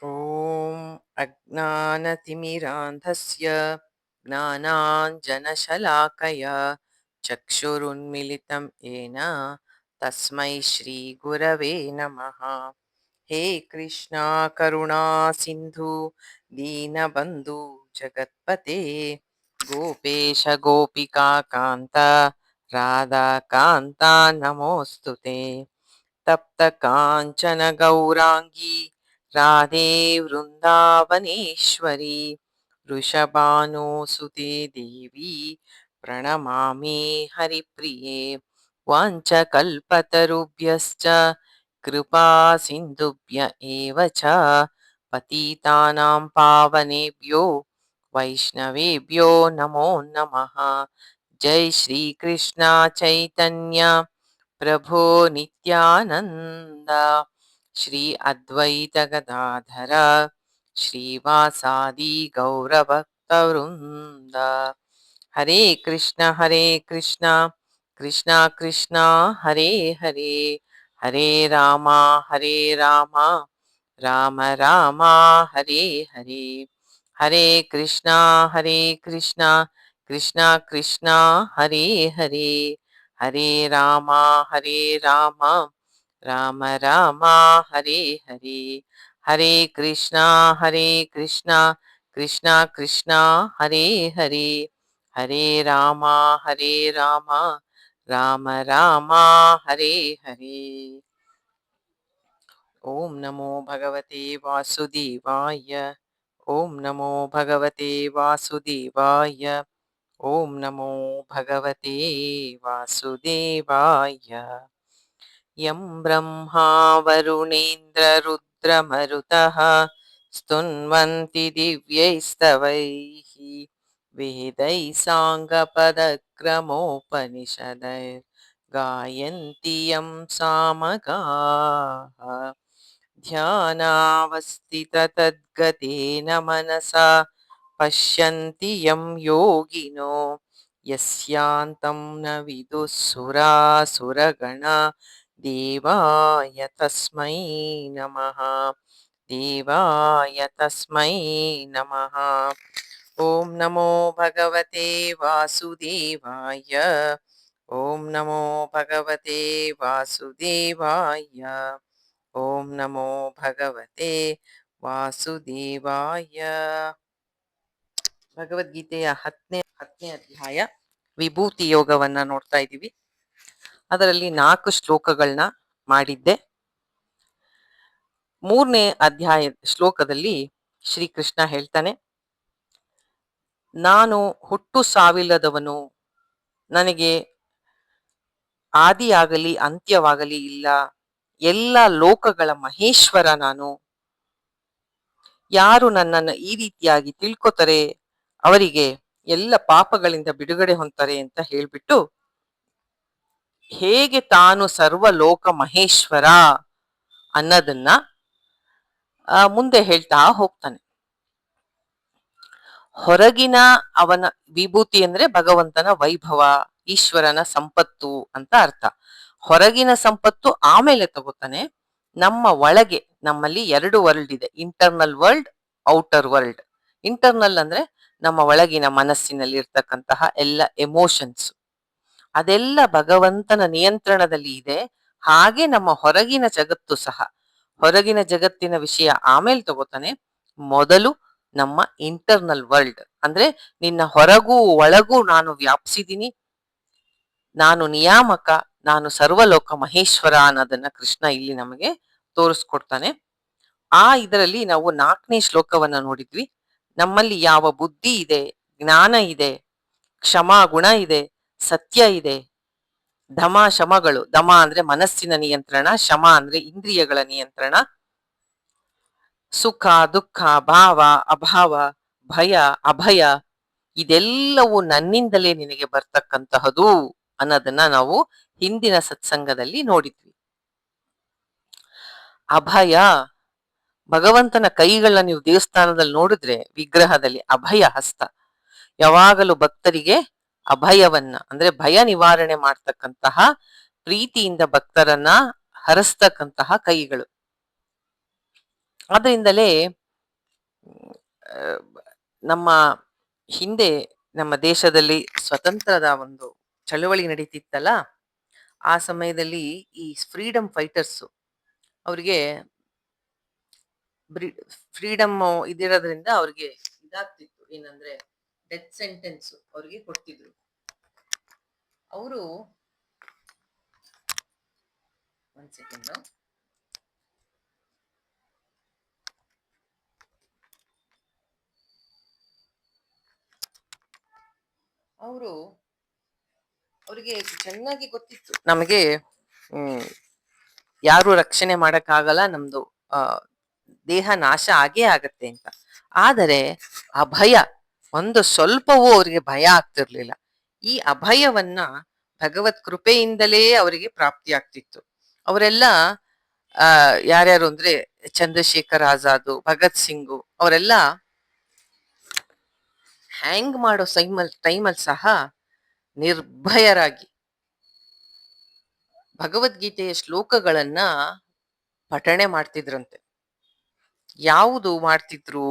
ॐ अज्ञानतिमिरान्धस्य ज्ञानाञ्जनशलाकया चक्षुरुन्मिलितं येन तस्मै श्रीगुरवे नमः। हे कृष्णा करुणा सिन्धु दीनबन्धु जगत्पते गोपेश गोपिका कान्त राधाकान्ता नमोऽस्तु ते। तप्त काञ्चन गौराङ्गी राधे वृन्दावनेश्वरी वृषभानुसुते देवी प्रणमामि हरिप्रिये। वाञ्छकल्पतरुभ्यश्च कृपा सिन्धुभ्य एव च पतितानां पावनेभ्यो वैष्णवेभ्यो नमो नमः। जय श्री कृष्ण चैतन्य प्रभो नित्यानंद श्री अद्वैत गदाधर श्रीवासादि गौरभक्तवृंद। हरे कृष्ण कृष्ण कृष्ण हरे हरे, हरे रामा राम राम हरे हरे, हरे कृष्णा कृष्ण कृष्ण हरे हरे, हरे रामा राम राम हरे हरे, हरे कृष्णा कृष्ण कृष्ण हरे हरे, हरे रामा राम राम हरे हरे। ओम नमो भगवते वासुदेवाय, ओम नमो भगवते वासुदेवाय, ओम नमो भगवते वासुदेवाय। यं ब्रह्मा वरुणेन्द्ररुद्रमरुतः स्तुन्वन्ति दिव्यैस्तवैः वेदैः साङ्गपदक्रमोपनिषदैर्गायन्ति यं सामगाः। ध्यानावस्थिततद्गतेन मनसा पश्यन्ति यं योगिनो यस्यान्तं न विदुः सुरासुरगणा देवाय तस्मै नमः, देवाय तस्मै नमः। ॐ नमो भगवते वासुदेवाय, ॐ नमो भगवते वासुदेवाय, ॐ नमो भगवते ವಾಸುದೇವಾಯ. ಭಗವದ್ಗೀತೆಯ ಹತ್ತನೇ ಅಧ್ಯಾಯ ವಿಭೂತಿ ಯೋಗವನ್ನ ನೋಡ್ತಾ ಇದ್ದೀವಿ. ಅದರಲ್ಲಿ 4 ಶ್ಲೋಕಗಳನ್ನ ಮಾಡಿದ್ದೆ. 3ನೇ ಅಧ್ಯಾಯ ಶ್ಲೋಕದಲ್ಲಿ ಶ್ರೀಕೃಷ್ಣ ಹೇಳ್ತಾನೆ, ನಾನು ಹುಟ್ಟು ಸಾವಿಲ್ಲದವನು, ನನಗೆ ಆದಿಯಾಗಲಿ ಅಂತ್ಯವಾಗಲಿ ಇಲ್ಲ, ಎಲ್ಲ ಲೋಕಗಳ ಮಹೇಶ್ವರ ನಾನು. ಯಾರು ನನ್ನನ್ನು ಈ ರೀತಿಯಾಗಿ ತಿಳ್ಕೊತಾರೆ ಅವರಿಗೆ ಎಲ್ಲ ಪಾಪಗಳಿಂದ ಬಿಡುಗಡೆ ಹೊಂತಾರೆ ಅಂತ ಹೇಳ್ಬಿಟ್ಟು, ಹೇಗೆ ತಾನು ಸರ್ವಲೋಕ ಮಹೇಶ್ವರ ಅನ್ನೋದನ್ನ ಮುಂದೆ ಹೇಳ್ತಾ ಹೋಗ್ತಾನೆ. ಹೊರಗಿನ ಅವನ ವಿಭೂತಿ ಅಂದ್ರೆ ಭಗವಂತನ ವೈಭವ, ಈಶ್ವರನ ಸಂಪತ್ತು ಅಂತ ಅರ್ಥ. ಹೊರಗಿನ ಸಂಪತ್ತು ಆಮೇಲೆ ತಗೋತಾನೆ. ನಮ್ಮ ಒಳಗೆ ನಮ್ಮಲ್ಲಿ 2 ವರ್ಲ್ಡ್ ಇದೆ, internal world, outer world. Internal ಅಂದ್ರೆ ನಮ್ಮ ಒಳಗಿನ ಮನಸ್ಸಿನಲ್ಲಿ ಇರ್ತಕ್ಕಂತಹ ಎಲ್ಲ ಎಮೋಷನ್ಸ್, ಅದೆಲ್ಲ ಭಗವಂತನ ನಿಯಂತ್ರಣದಲ್ಲಿ ಇದೆ. ಹಾಗೆ ನಮ್ಮ ಹೊರಗಿನ ಜಗತ್ತು ಸಹ. ಹೊರಗಿನ ಜಗತ್ತಿನ ವಿಷಯ ಆಮೇಲೆ ತಗೋತಾನೆ. ಮೊದಲು ನಮ್ಮ ಇಂಟರ್ನಲ್ ವರ್ಲ್ಡ್ ಅಂದ್ರೆ ನಿನ್ನ ಹೊರಗೂ ಒಳಗೂ ನಾನು ವ್ಯಾಪಿಸಿದ್ದೀನಿ, ನಾನು ನಿಯಾಮಕ, ನಾನು ಸರ್ವಲೋಕ ಮಹೇಶ್ವರ ಅನ್ನೋದನ್ನ ಕೃಷ್ಣ ಇಲ್ಲಿ ನಮಗೆ ತೋರಿಸ್ಕೊಡ್ತಾನೆ. ಇದರಲ್ಲಿ ನಾವು 4ನೇ ಶ್ಲೋಕವನ್ನ ನೋಡಿದ್ವಿ. ನಮ್ಮಲ್ಲಿ ಯಾವ ಬುದ್ಧಿ ಇದೆ, ಜ್ಞಾನ ಇದೆ, ಕ್ಷಮಾ ಗುಣ ಇದೆ, ಸತ್ಯ ಇದೆ, ಧಮ ಶಮಗಳು, ಧಮ ಅಂದ್ರೆ ಮನಸ್ಸಿನ ನಿಯಂತ್ರಣ, ಶಮ ಅಂದ್ರೆ ಇಂದ್ರಿಯಗಳ ನಿಯಂತ್ರಣ, ಸುಖ ದುಃಖ ಭಾವ ಅಭಾವ ಭಯ ಅಭಯ, ಇದೆಲ್ಲವೂ ನನ್ನಿಂದಲೇ ನಿನಗೆ ಬರ್ತಕ್ಕಂತಹದು ಅನ್ನೋದನ್ನ ನಾವು ಹಿಂದಿನ ಸತ್ಸಂಗದಲ್ಲಿ ನೋಡಿದ್ವಿ. ಅಭಯ, ಭಗವಂತನ ಕೈಗಳನ್ನ ನೀವು ದೇವಸ್ಥಾನದಲ್ಲಿ ನೋಡಿದ್ರೆ ವಿಗ್ರಹದಲ್ಲಿ ಅಭಯ ಹಸ್ತ, ಯಾವಾಗಲೂ ಭಕ್ತರಿಗೆ ಅಭಯವನ್ನ ಅಂದ್ರೆ ಭಯ ನಿವಾರಣೆ ಮಾಡ್ತಕ್ಕಂತಹ, ಪ್ರೀತಿಯಿಂದ ಭಕ್ತರನ್ನ ಹರಸ್ತಕ್ಕಂತಹ ಕೈಗಳು. ಆದ್ದರಿಂದಲೇ ಆ, ನಮ್ಮ ಹಿಂದೆ ನಮ್ಮ ದೇಶದಲ್ಲಿ ಸ್ವತಂತ್ರದ ಒಂದು ಚಳವಳಿ ನಡೀತಿತ್ತಲ್ಲ, ಆ ಸಮಯದಲ್ಲಿ ಈ ಫ್ರೀಡಮ್ ಫೈಟರ್ಸ್ ಅವ್ರಿಗೆ ಫ್ರೀಡಮ್ ಇದಿರೋದ್ರಿಂದ ಅವ್ರಿಗೆ ಇದಾಗ್ತಿತ್ತು, ಏನಂದ್ರೆ ಡೆತ್ ಸೆಂಟೆನ್ಸ್ ಅವ್ರಿಗೆ ಕೊಡ್ತಿದ್ರು. ಅವರು ಒಂದ್ ಸೆಕೆಂಡ್, ಅವರು ಅವರಿಗೆ ಚೆನ್ನಾಗಿ ಗೊತ್ತಿತ್ತು, ನಮಗೆ ಹ್ಮ್ ಯಾರು ರಕ್ಷಣೆ ಮಾಡಕ್ಕಾಗಲ್ಲ, ನಮ್ದು ಆ ದೇಹ ನಾಶ ಆಗೇ ಆಗತ್ತೆ ಅಂತ. ಆದರೆ ಆ ಭಯ ಒಂದು ಸ್ವಲ್ಪವೂ ಅವರಿಗೆ ಭಯ ಆಗ್ತಿರ್ಲಿಲ್ಲ. ಈ ಅಭಯವನ್ನ ಭಗವತ್ ಕೃಪೆಯಿಂದಲೇ ಅವರಿಗೆ ಪ್ರಾಪ್ತಿ ಆಗ್ತಿತ್ತು. ಅವರೆಲ್ಲ ಯಾರ್ಯಾರು ಅಂದ್ರೆ ಚಂದ್ರಶೇಖರ್ ಆಜಾದ್, ಭಗತ್ ಸಿಂಗು ಅವರೆಲ್ಲ ಹ್ಯಾಂಗ್ ಮಾಡೋ ಟೈಮಲ್ಲಿ ಸಹ ನಿರ್ಭಯರಾಗಿ ಭಗವದ್ಗೀತೆಯ ಶ್ಲೋಕಗಳನ್ನ ಪಠಣೆ ಮಾಡ್ತಿದ್ರಂತೆ. ಯಾವುದು ಮಾಡ್ತಿದ್ರು?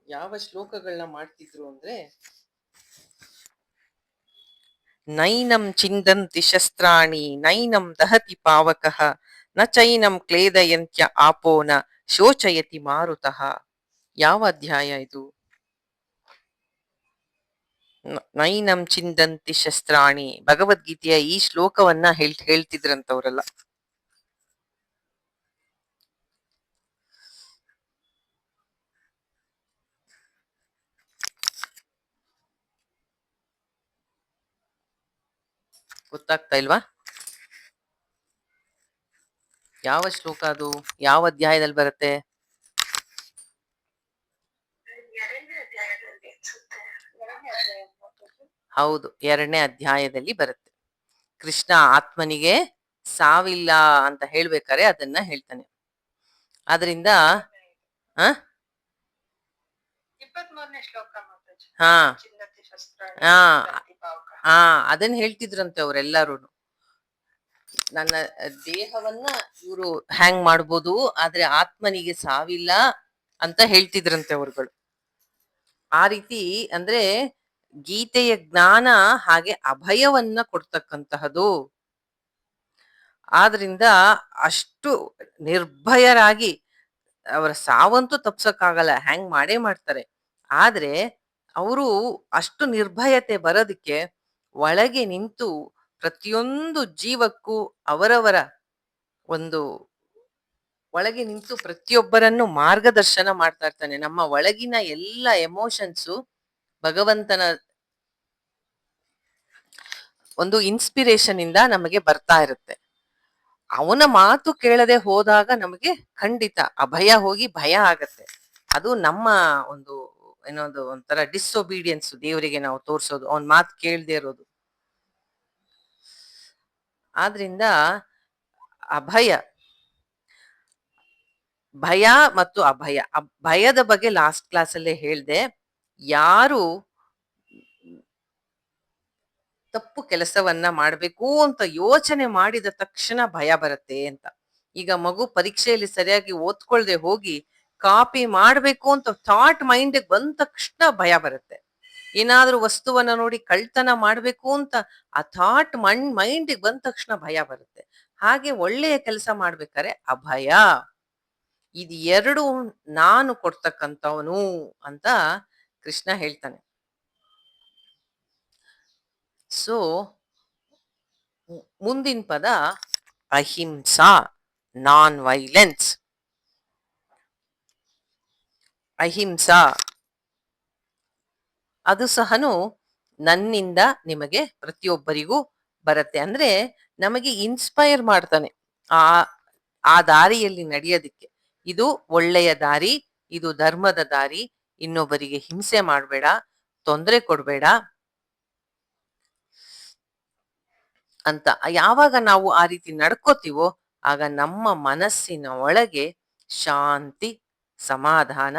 ಯಾವ ಶ್ಲೋಕಗಳನ್ನ ಮಾಡ್ತಿದ್ರು ಅಂದ್ರೆ, ನೈನಂ ಚಿಂದಂತಿ ಶಸ್ತ್ರಾಣಿ ನೈನಂ ದಹತಿ ಪಾವಕಃ ನ ಚೈನಂ ಕ್ಲೇದಯಂತ್ಯ ಆಪೋನ ಶೋಚಯತಿ ಮಾರುತಃ. ಯಾವ ಅಧ್ಯಾಯ ಇದು? ನೈನಂ ಚಿಂದಂತಿ ಶಸ್ತ್ರಾಣಿ, ಭಗವದ್ಗೀತೆಯ ಈ ಶ್ಲೋಕವನ್ನ ಹೇಳ್ತಿದ್ರಂತವ್ರೆಲ್ಲ. ಗೊತ್ತಾಗ್ತಾ ಇಲ್ವಾ? ಯಾವ ಶ್ಲೋಕ ಅದು? ಯಾವ ಅಧ್ಯಾಯದಲ್ಲಿ ಬರುತ್ತೆ? ಹೌದು, 2ನೇ ಅಧ್ಯಾಯದಲ್ಲಿ ಬರುತ್ತೆ. ಕೃಷ್ಣ ಆತ್ಮನಿಗೆ ಸಾವಿಲ್ಲ ಅಂತ ಹೇಳ್ಬೇಕಾರೆ ಅದನ್ನ ಹೇಳ್ತಾನೆ. ಆದ್ರಿಂದ ಆ 23ನೇ ಶ್ಲೋಕ. ಹಾ ಹಾ ಹಾ ಅದನ್ನ ಹೇಳ್ತಿದ್ರಂತೆ ಅವರೆಲ್ಲರೂ. ನನ್ನ ದೇಹವನ್ನ ಇವರು ಹ್ಯಾಂಗ್ ಮಾಡ್ಬೋದು, ಆದ್ರೆ ಆತ್ಮನಿಗೆ ಸಾವಿಲ್ಲ ಅಂತ ಹೇಳ್ತಿದ್ರಂತೆ ಅವರುಗಳು. ಆ ರೀತಿ ಅಂದ್ರೆ ಗೀತೆಯ ಜ್ಞಾನ ಹಾಗೆ ಅಭಯವನ್ನ ಕೊಡ್ತಕ್ಕಂತಹದು. ಆದ್ರಿಂದ ಅಷ್ಟು ನಿರ್ಭಯರಾಗಿ ಅವರ ಸಾವಂತೂ ತಪ್ಸಕ್ಕಾಗಲ್ಲ, ಹ್ಯಾಂಗ್ ಮಾಡೇ ಮಾಡ್ತಾರೆ. ಆದ್ರೆ ಅವರು ಅಷ್ಟು ನಿರ್ಭಯತೆ ಬರೋದಕ್ಕೆ ಒಳಗೆ ನಿಂತು ಪ್ರತಿಯೊಂದು ಜೀವಕ್ಕೂ ಅವರವರ ಒಂದು ಒಳಗೆ ನಿಂತು ಪ್ರತಿಯೊಬ್ಬರನ್ನು ಮಾರ್ಗದರ್ಶನ ಮಾಡ್ತಾ ಇರ್ತಾನೆ. ನಮ್ಮ ಒಳಗಿನ ಎಲ್ಲ ಎಮೋಷನ್ಸು ಭಗವಂತನ ಒಂದು ಇನ್ಸ್ಪಿರೇಷನ್ ಇಂದ ನಮಗೆ ಬರ್ತಾ ಇರುತ್ತೆ. ಅವನ ಮಾತು ಕೇಳದೆ ಹೋದಾಗ ನಮಗೆ ಖಂಡಿತ ಅಭಯ ಹೋಗಿ ಭಯ ಆಗತ್ತೆ. ಅದು ನಮ್ಮ ಒಂದು ಏನೊಂದು ಒಂಥರ ಡಿಸ್ಒಬೀಡಿಯನ್ಸ್, ದೇವರಿಗೆ ನಾವು ತೋರ್ಸೋದು, ಅವನ್ ಮಾತು ಕೇಳದೆ ಇರೋದು. ಆದ್ರಿಂದ ಅಭಯ, ಭಯ ಮತ್ತು ಅಭಯ. ಭಯದ ಬಗ್ಗೆ ಲಾಸ್ಟ್ ಕ್ಲಾಸ್ ಅಲ್ಲೇ ಹೇಳ್ದೆ. ಯಾರು ತಪ್ಪು ಕೆಲಸವನ್ನ ಮಾಡ್ಬೇಕು ಅಂತ ಯೋಚನೆ ಮಾಡಿದ ತಕ್ಷಣ ಭಯ ಬರುತ್ತೆ ಅಂತ. ಈಗ ಮಗು ಪರೀಕ್ಷೆಯಲ್ಲಿ ಸರಿಯಾಗಿ ಓದ್ಕೊಳ್ದೆ ಹೋಗಿ ಕಾಪಿ ಮಾಡ್ಬೇಕು ಅಂತ ಥಾಟ್ ಮೈಂಡ್ ಬಂದ ತಕ್ಷಣ ಭಯ ಬರುತ್ತೆ. ಏನಾದ್ರೂ ವಸ್ತುವನ್ನ ನೋಡಿ ಕಳ್ತನ ಮಾಡ್ಬೇಕು ಅಂತ ಆ ಥಾಟ್ ಮೈಂಡ್ ಬಂದ ತಕ್ಷಣ ಭಯ ಬರುತ್ತೆ. ಹಾಗೆ ಒಳ್ಳೆಯ ಕೆಲಸ ಮಾಡ್ಬೇಕಾದ್ರೆ ಅಭಯ. ಇದು ಎರಡು ನಾನು ಕೊಡ್ತಕ್ಕಂಥವನು ಅಂತ ಕೃಷ್ಣ ಹೇಳ್ತಾನೆ. ಸೊ ಮುಂದಿನ ಪದ ಅಹಿಂಸಾ, ನಾನ್ ವೈಲೆನ್ಸ್. ಅಹಿಂಸಾ ಅದು ಸಹನು ನನ್ನಿಂದ ನಿಮಗೆ ಪ್ರತಿಯೊಬ್ಬರಿಗೂ ಬರುತ್ತೆ. ಅಂದ್ರೆ ನಮಗೆ ಇನ್ಸ್ಪೈರ್ ಮಾಡ್ತಾನೆ ಆ ಆ ದಾರಿಯಲ್ಲಿ ನಡೆಯೋದಿಕ್ಕೆ. ಇದು ಒಳ್ಳೆಯ ದಾರಿ, ಇದು ಧರ್ಮದ ದಾರಿ, ಇನ್ನೊಬ್ಬರಿಗೆ ಹಿಂಸೆ ಮಾಡಬೇಡ, ತೊಂದರೆ ಕೊಡ್ಬೇಡ ಅಂತ. ಯಾವಾಗ ನಾವು ಆ ರೀತಿ ನಡ್ಕೋತೀವೋ ಆಗ ನಮ್ಮ ಮನಸ್ಸಿನ ಒಳಗೆ ಶಾಂತಿ, ಸಮಾಧಾನ,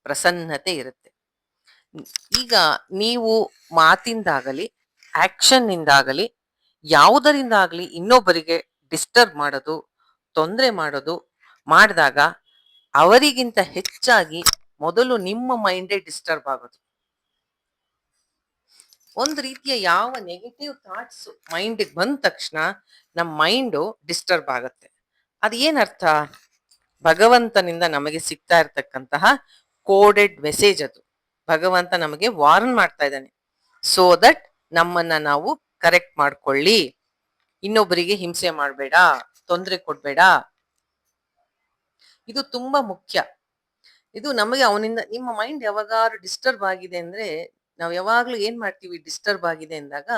ಪ್ರಸನ್ನತೆ ಇರುತ್ತೆ. ಈಗ ನೀವು ಮಾತಿಂದಾಗಲಿ ಆಕ್ಷನ್ ಇಂದಾಗಲಿ ಯಾವುದರಿಂದ ಆಗ್ಲಿ ಇನ್ನೊಬ್ಬರಿಗೆ ಡಿಸ್ಟರ್ಬ್ ಮಾಡೋದು, ತೊಂದರೆ ಮಾಡೋದು ಮಾಡಿದಾಗ ಅವರಿಗಿಂತ ಹೆಚ್ಚಾಗಿ ಮೊದಲು ನಿಮ್ಮ ಮೈಂಡೇ ಡಿಸ್ಟರ್ಬ್ ಆಗೋದು. ಒಂದು ರೀತಿಯ ಯಾವ ನೆಗೆಟಿವ್ ಥಾಟ್ಸ್ ಮೈಂಡ್ ಬಂದ ತಕ್ಷಣ ನಮ್ಮ ಮೈಂಡು ಡಿಸ್ಟರ್ಬ್ ಆಗತ್ತೆ. ಅದು ಏನರ್ಥ? ಭಗವಂತನಿಂದ ನಮಗೆ ಸಿಗ್ತಾ ಇರ್ತಕ್ಕಂತಹ ಕೋಡೆಡ್ ಮೆಸೇಜ್ ಅದು. ಭಗವಂತ ನಮಗೆ ವಾರ್ನ್ ಮಾಡ್ತಾ ಇದ್ದಾನೆ, ಸೋ ದಟ್ ನಮ್ಮನ್ನ ನಾವು ಕರೆಕ್ಟ್ ಮಾಡ್ಕೊಳ್ಳಿ, ಇನ್ನೊಬ್ಬರಿಗೆ ಹಿಂಸೆ ಮಾಡಬೇಡ, ತೊಂದರೆ ಕೊಡ್ಬೇಡ. ಇದು ತುಂಬಾ ಮುಖ್ಯ. ಇದು ನಮಗೆ ಅವನಿಂದ ನಿಮ್ಮ ಮೈಂಡ್ ಯಾವಾಗಾರು ಡಿಸ್ಟರ್ಬ್ ಆಗಿದೆ ಅಂದ್ರೆ, ನಾವು ಯಾವಾಗ್ಲೂ ಏನ್ ಮಾಡ್ತೀವಿ? ಡಿಸ್ಟರ್ಬ್ ಆಗಿದೆ ಅಂದಾಗ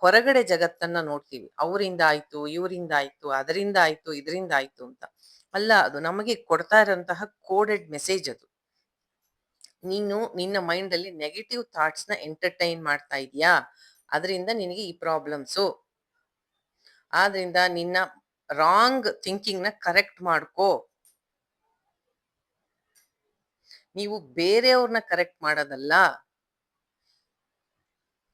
ಹೊರಗಡೆ ಜಗತ್ತನ್ನ ನೋಡ್ತೀವಿ. ಅವರಿಂದ ಆಯ್ತು, ಇವರಿಂದ ಆಯ್ತು, ಅದರಿಂದ ಆಯ್ತು, ಇದರಿಂದ ಆಯ್ತು ಅಂತ. ಅಲ್ಲ, ಅದು ನಮಗೆ ಕೊಡ್ತಾ ಇರೋಂತಹ ಕೋಡೆಡ್ ಮೆಸೇಜ್ ಅದು. ನೀನು ನಿನ್ನ ಮೈಂಡ್ ಅಲ್ಲಿ ನೆಗೆಟಿವ್ ಥಾಟ್ಸ್ ನ ಎಂಟರ್ಟೈನ್ ಮಾಡ್ತಾ ಇದೀಯಾ, ಅದರಿಂದ ನಿನಗೆ ಈ ಪ್ರಾಬ್ಲಮ್ಸು. ಆದ್ರಿಂದ ನಿನ್ನ ರಾಂಗ್ ಥಿಂಕಿಂಗ್ ನ ಕರೆಕ್ಟ್ ಮಾಡ್ಕೋ. ನೀವು ಬೇರೆಯವ್ರನ್ನ ಕರೆಕ್ಟ್ ಮಾಡೋದಲ್ಲ.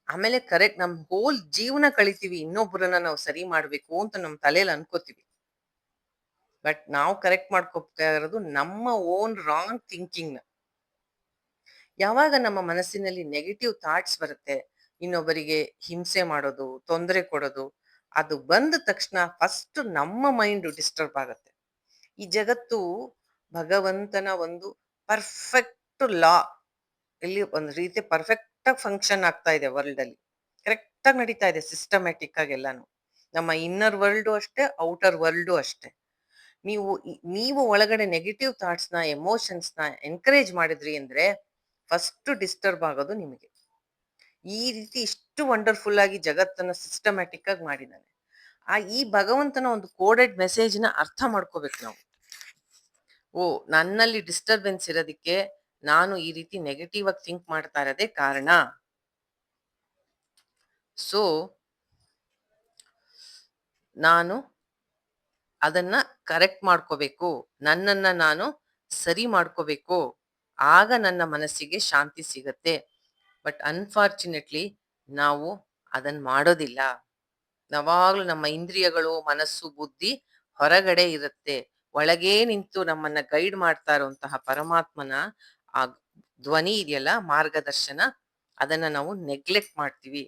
ಆಮೇಲೆ ಕರೆಕ್ಟ್ ನಮ್ ಹೋಲ್ ಜೀವನ ಕಳಿತೀವಿ ಇನ್ನೊಬ್ಬರನ್ನ ನಾವು ಸರಿ ಮಾಡ್ಬೇಕು ಅಂತ ನಮ್ ತಲೆಯಲ್ಲಿ ಅನ್ಕೋತೀವಿ. ಬಟ್ ನಾವು ಕರೆಕ್ಟ್ ಮಾಡ್ಕೋತಾ ಇರೋದು ನಮ್ಮ ಓನ್ ರಾಂಗ್ ಥಿಂಕಿಂಗ್ ನ. ಯಾವಾಗ ನಮ್ಮ ಮನಸ್ಸಿನಲ್ಲಿ ನೆಗೆಟಿವ್ ಥಾಟ್ಸ್ ಬರುತ್ತೆ, ಇನ್ನೊಬ್ಬರಿಗೆ ಹಿಂಸೆ ಮಾಡೋದು, ತೊಂದರೆ ಕೊಡೋದು, ಅದು ಬಂದ ತಕ್ಷಣ ಫಸ್ಟ್ ನಮ್ಮ ಮೈಂಡ್ ಡಿಸ್ಟರ್ಬ್ ಆಗತ್ತೆ. ಈ ಜಗತ್ತು ಭಗವಂತನ ಒಂದು ಪರ್ಫೆಕ್ಟ್ ಲಾ, ಇಲ್ಲಿ ಒಂದು ರೀತಿ ಪರ್ಫೆಕ್ಟ್ ಆಗಿ ಫಂಕ್ಷನ್ ಆಗ್ತಾ ಇದೆ ವರ್ಲ್ಡ್ ಅಲ್ಲಿ. ಕರೆಕ್ಟ್ ಆಗಿ ನಡೀತಾ ಇದೆ ಸಿಸ್ಟಮ್ಯಾಟಿಕ್ ಆಗಿ ಎಲ್ಲಾನು. ನಮ್ಮ ಇನ್ನರ್ ವರ್ಲ್ಡು ಅಷ್ಟೇ, ಔಟರ್ ವರ್ಲ್ಡು ಅಷ್ಟೇ. ನೀವು ಒಳಗಡೆ ನೆಗೆಟಿವ್ ಥಾಟ್ಸ್ ನ, ಎಮೋಷನ್ಸ್ ನ ಎನ್ಕರೇಜ್ ಮಾಡಿದ್ರಿ ಅಂದ್ರೆ ಫಸ್ಟ್ ಡಿಸ್ಟರ್ಬ್ ಆಗೋದು ನಿಮಗೆ. ಈ ರೀತಿ ಇಷ್ಟು ವಂಡರ್ಫುಲ್ ಆಗಿ ಜಗತ್ತನ್ನ ಸಿಸ್ಟಮ್ಯಾಟಿಕ್ ಆಗಿ ಮಾಡಿದ್ದಾನೆ. ಈ ಭಗವಂತನ ಒಂದು ಕೋಡೆಡ್ ಮೆಸೇಜ್ ನ ಅರ್ಥ ಮಾಡ್ಕೋಬೇಕು ನಾವು. ಓ, ನನ್ನಲ್ಲಿ ಡಿಸ್ಟರ್ಬೆನ್ಸ್ ಇರೋದಕ್ಕೆ ನಾನು ಈ ರೀತಿ ನೆಗೆಟಿವ್ ಆಗಿ ಥಿಂಕ್ ಮಾಡ್ತಾ ಇರೋದೇ ಕಾರಣ. ಸೊ ನಾನು ಅದನ್ನ ಕರೆಕ್ಟ್ ಮಾಡ್ಕೋಬೇಕು, ನನ್ನನ್ನ ನಾನು ಸರಿ ಮಾಡ್ಕೋಬೇಕು, ಆಗ ನನ್ನ ಮನಸ್ಸಿಗೆ ಶಾಂತಿ ಸಿಗತ್ತೆ. ಬಟ್ ಅನ್ಫಾರ್ಚುನೇಟ್ಲಿ ನಾವು ಅದನ್ನ ಮಾಡೋದಿಲ್ಲ. ಯಾವಾಗ್ಲೂ ನಮ್ಮ ಇಂದ್ರಿಯಗಳು, ಮನಸ್ಸು, ಬುದ್ಧಿ ಹೊರಗಡೆ ಇರುತ್ತೆ. ಒಳಗೇ ನಿಂತು ನಮ್ಮನ್ನ ಗೈಡ್ ಮಾಡ್ತಾ ಇರುವಂತಹ ಪರಮಾತ್ಮನ ಆ ಧ್ವನಿ ಇದೆಯಲ್ಲ, ಮಾರ್ಗದರ್ಶನ, ಅದನ್ನ ನಾವು ನೆಗ್ಲೆಕ್ಟ್ ಮಾಡ್ತೀವಿ.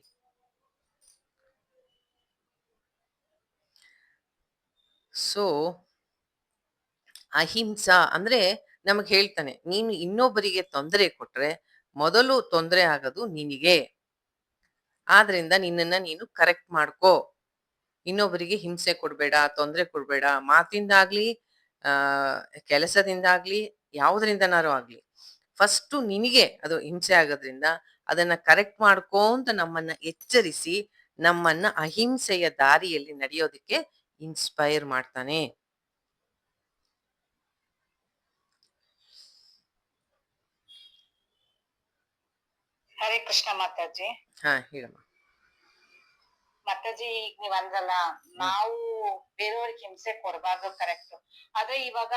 ಸೊ ಅಹಿಂಸಾ ಅಂದ್ರೆ ನಮಗ್ ಹೇಳ್ತಾನೆ, ನೀನು ಇನ್ನೊಬ್ಬರಿಗೆ ತೊಂದರೆ ಕೊಟ್ರೆ ಮೊದಲು ತೊಂದರೆ ಆಗೋದು ನಿನಗೆ. ಆದ್ರಿಂದ ನಿನ್ನನ್ನ ನೀನು ಕರೆಕ್ಟ್ ಮಾಡ್ಕೋ. ಇನ್ನೊಬ್ಬರಿಗೆ ಹಿಂಸೆ ಕೊಡ್ಬೇಡ, ತೊಂದರೆ ಕೊಡ್ಬೇಡ. ಮಾತಿಂದಾಗ್ಲಿ, ಆ ಕೆಲಸದಿಂದಾಗ್ಲಿ, ಯಾವುದರಿಂದನಾರು ಆಗ್ಲಿ, ಫಸ್ಟ್ ನಿನಗೆ ಅದು ಹಿಂಸೆ ಆಗೋದ್ರಿಂದ ಅದನ್ನ ಕರೆಕ್ಟ್ ಮಾಡ್ಕೋ ಅಂತ ನಮ್ಮನ್ನ ಎಚ್ಚರಿಸಿ ನಮ್ಮನ್ನ ಅಹಿಂಸೆಯ ದಾರಿಯಲ್ಲಿ ನಡೆಯೋದಕ್ಕೆ ಇನ್ಸ್ಪೈರ್ ಮಾಡ್ತಾನೆ. ಹರೇ ಕೃಷ್ಣ ಮಾತಾಜಿ. ಹಾ, ಹೇಳಮ್ಮ. ಮಾತಾಜಿ, ಈಗ ನೀವ್ ಅಂದ್ರಲ್ಲ, ನಾವು ಬೇರೆಯವ್ರಿಗೆ ಹಿಂಸೆ ಕೊಡಬಾರ್ದು, ಕರೆಕ್ಟ್. ಆದ್ರೆ ಇವಾಗ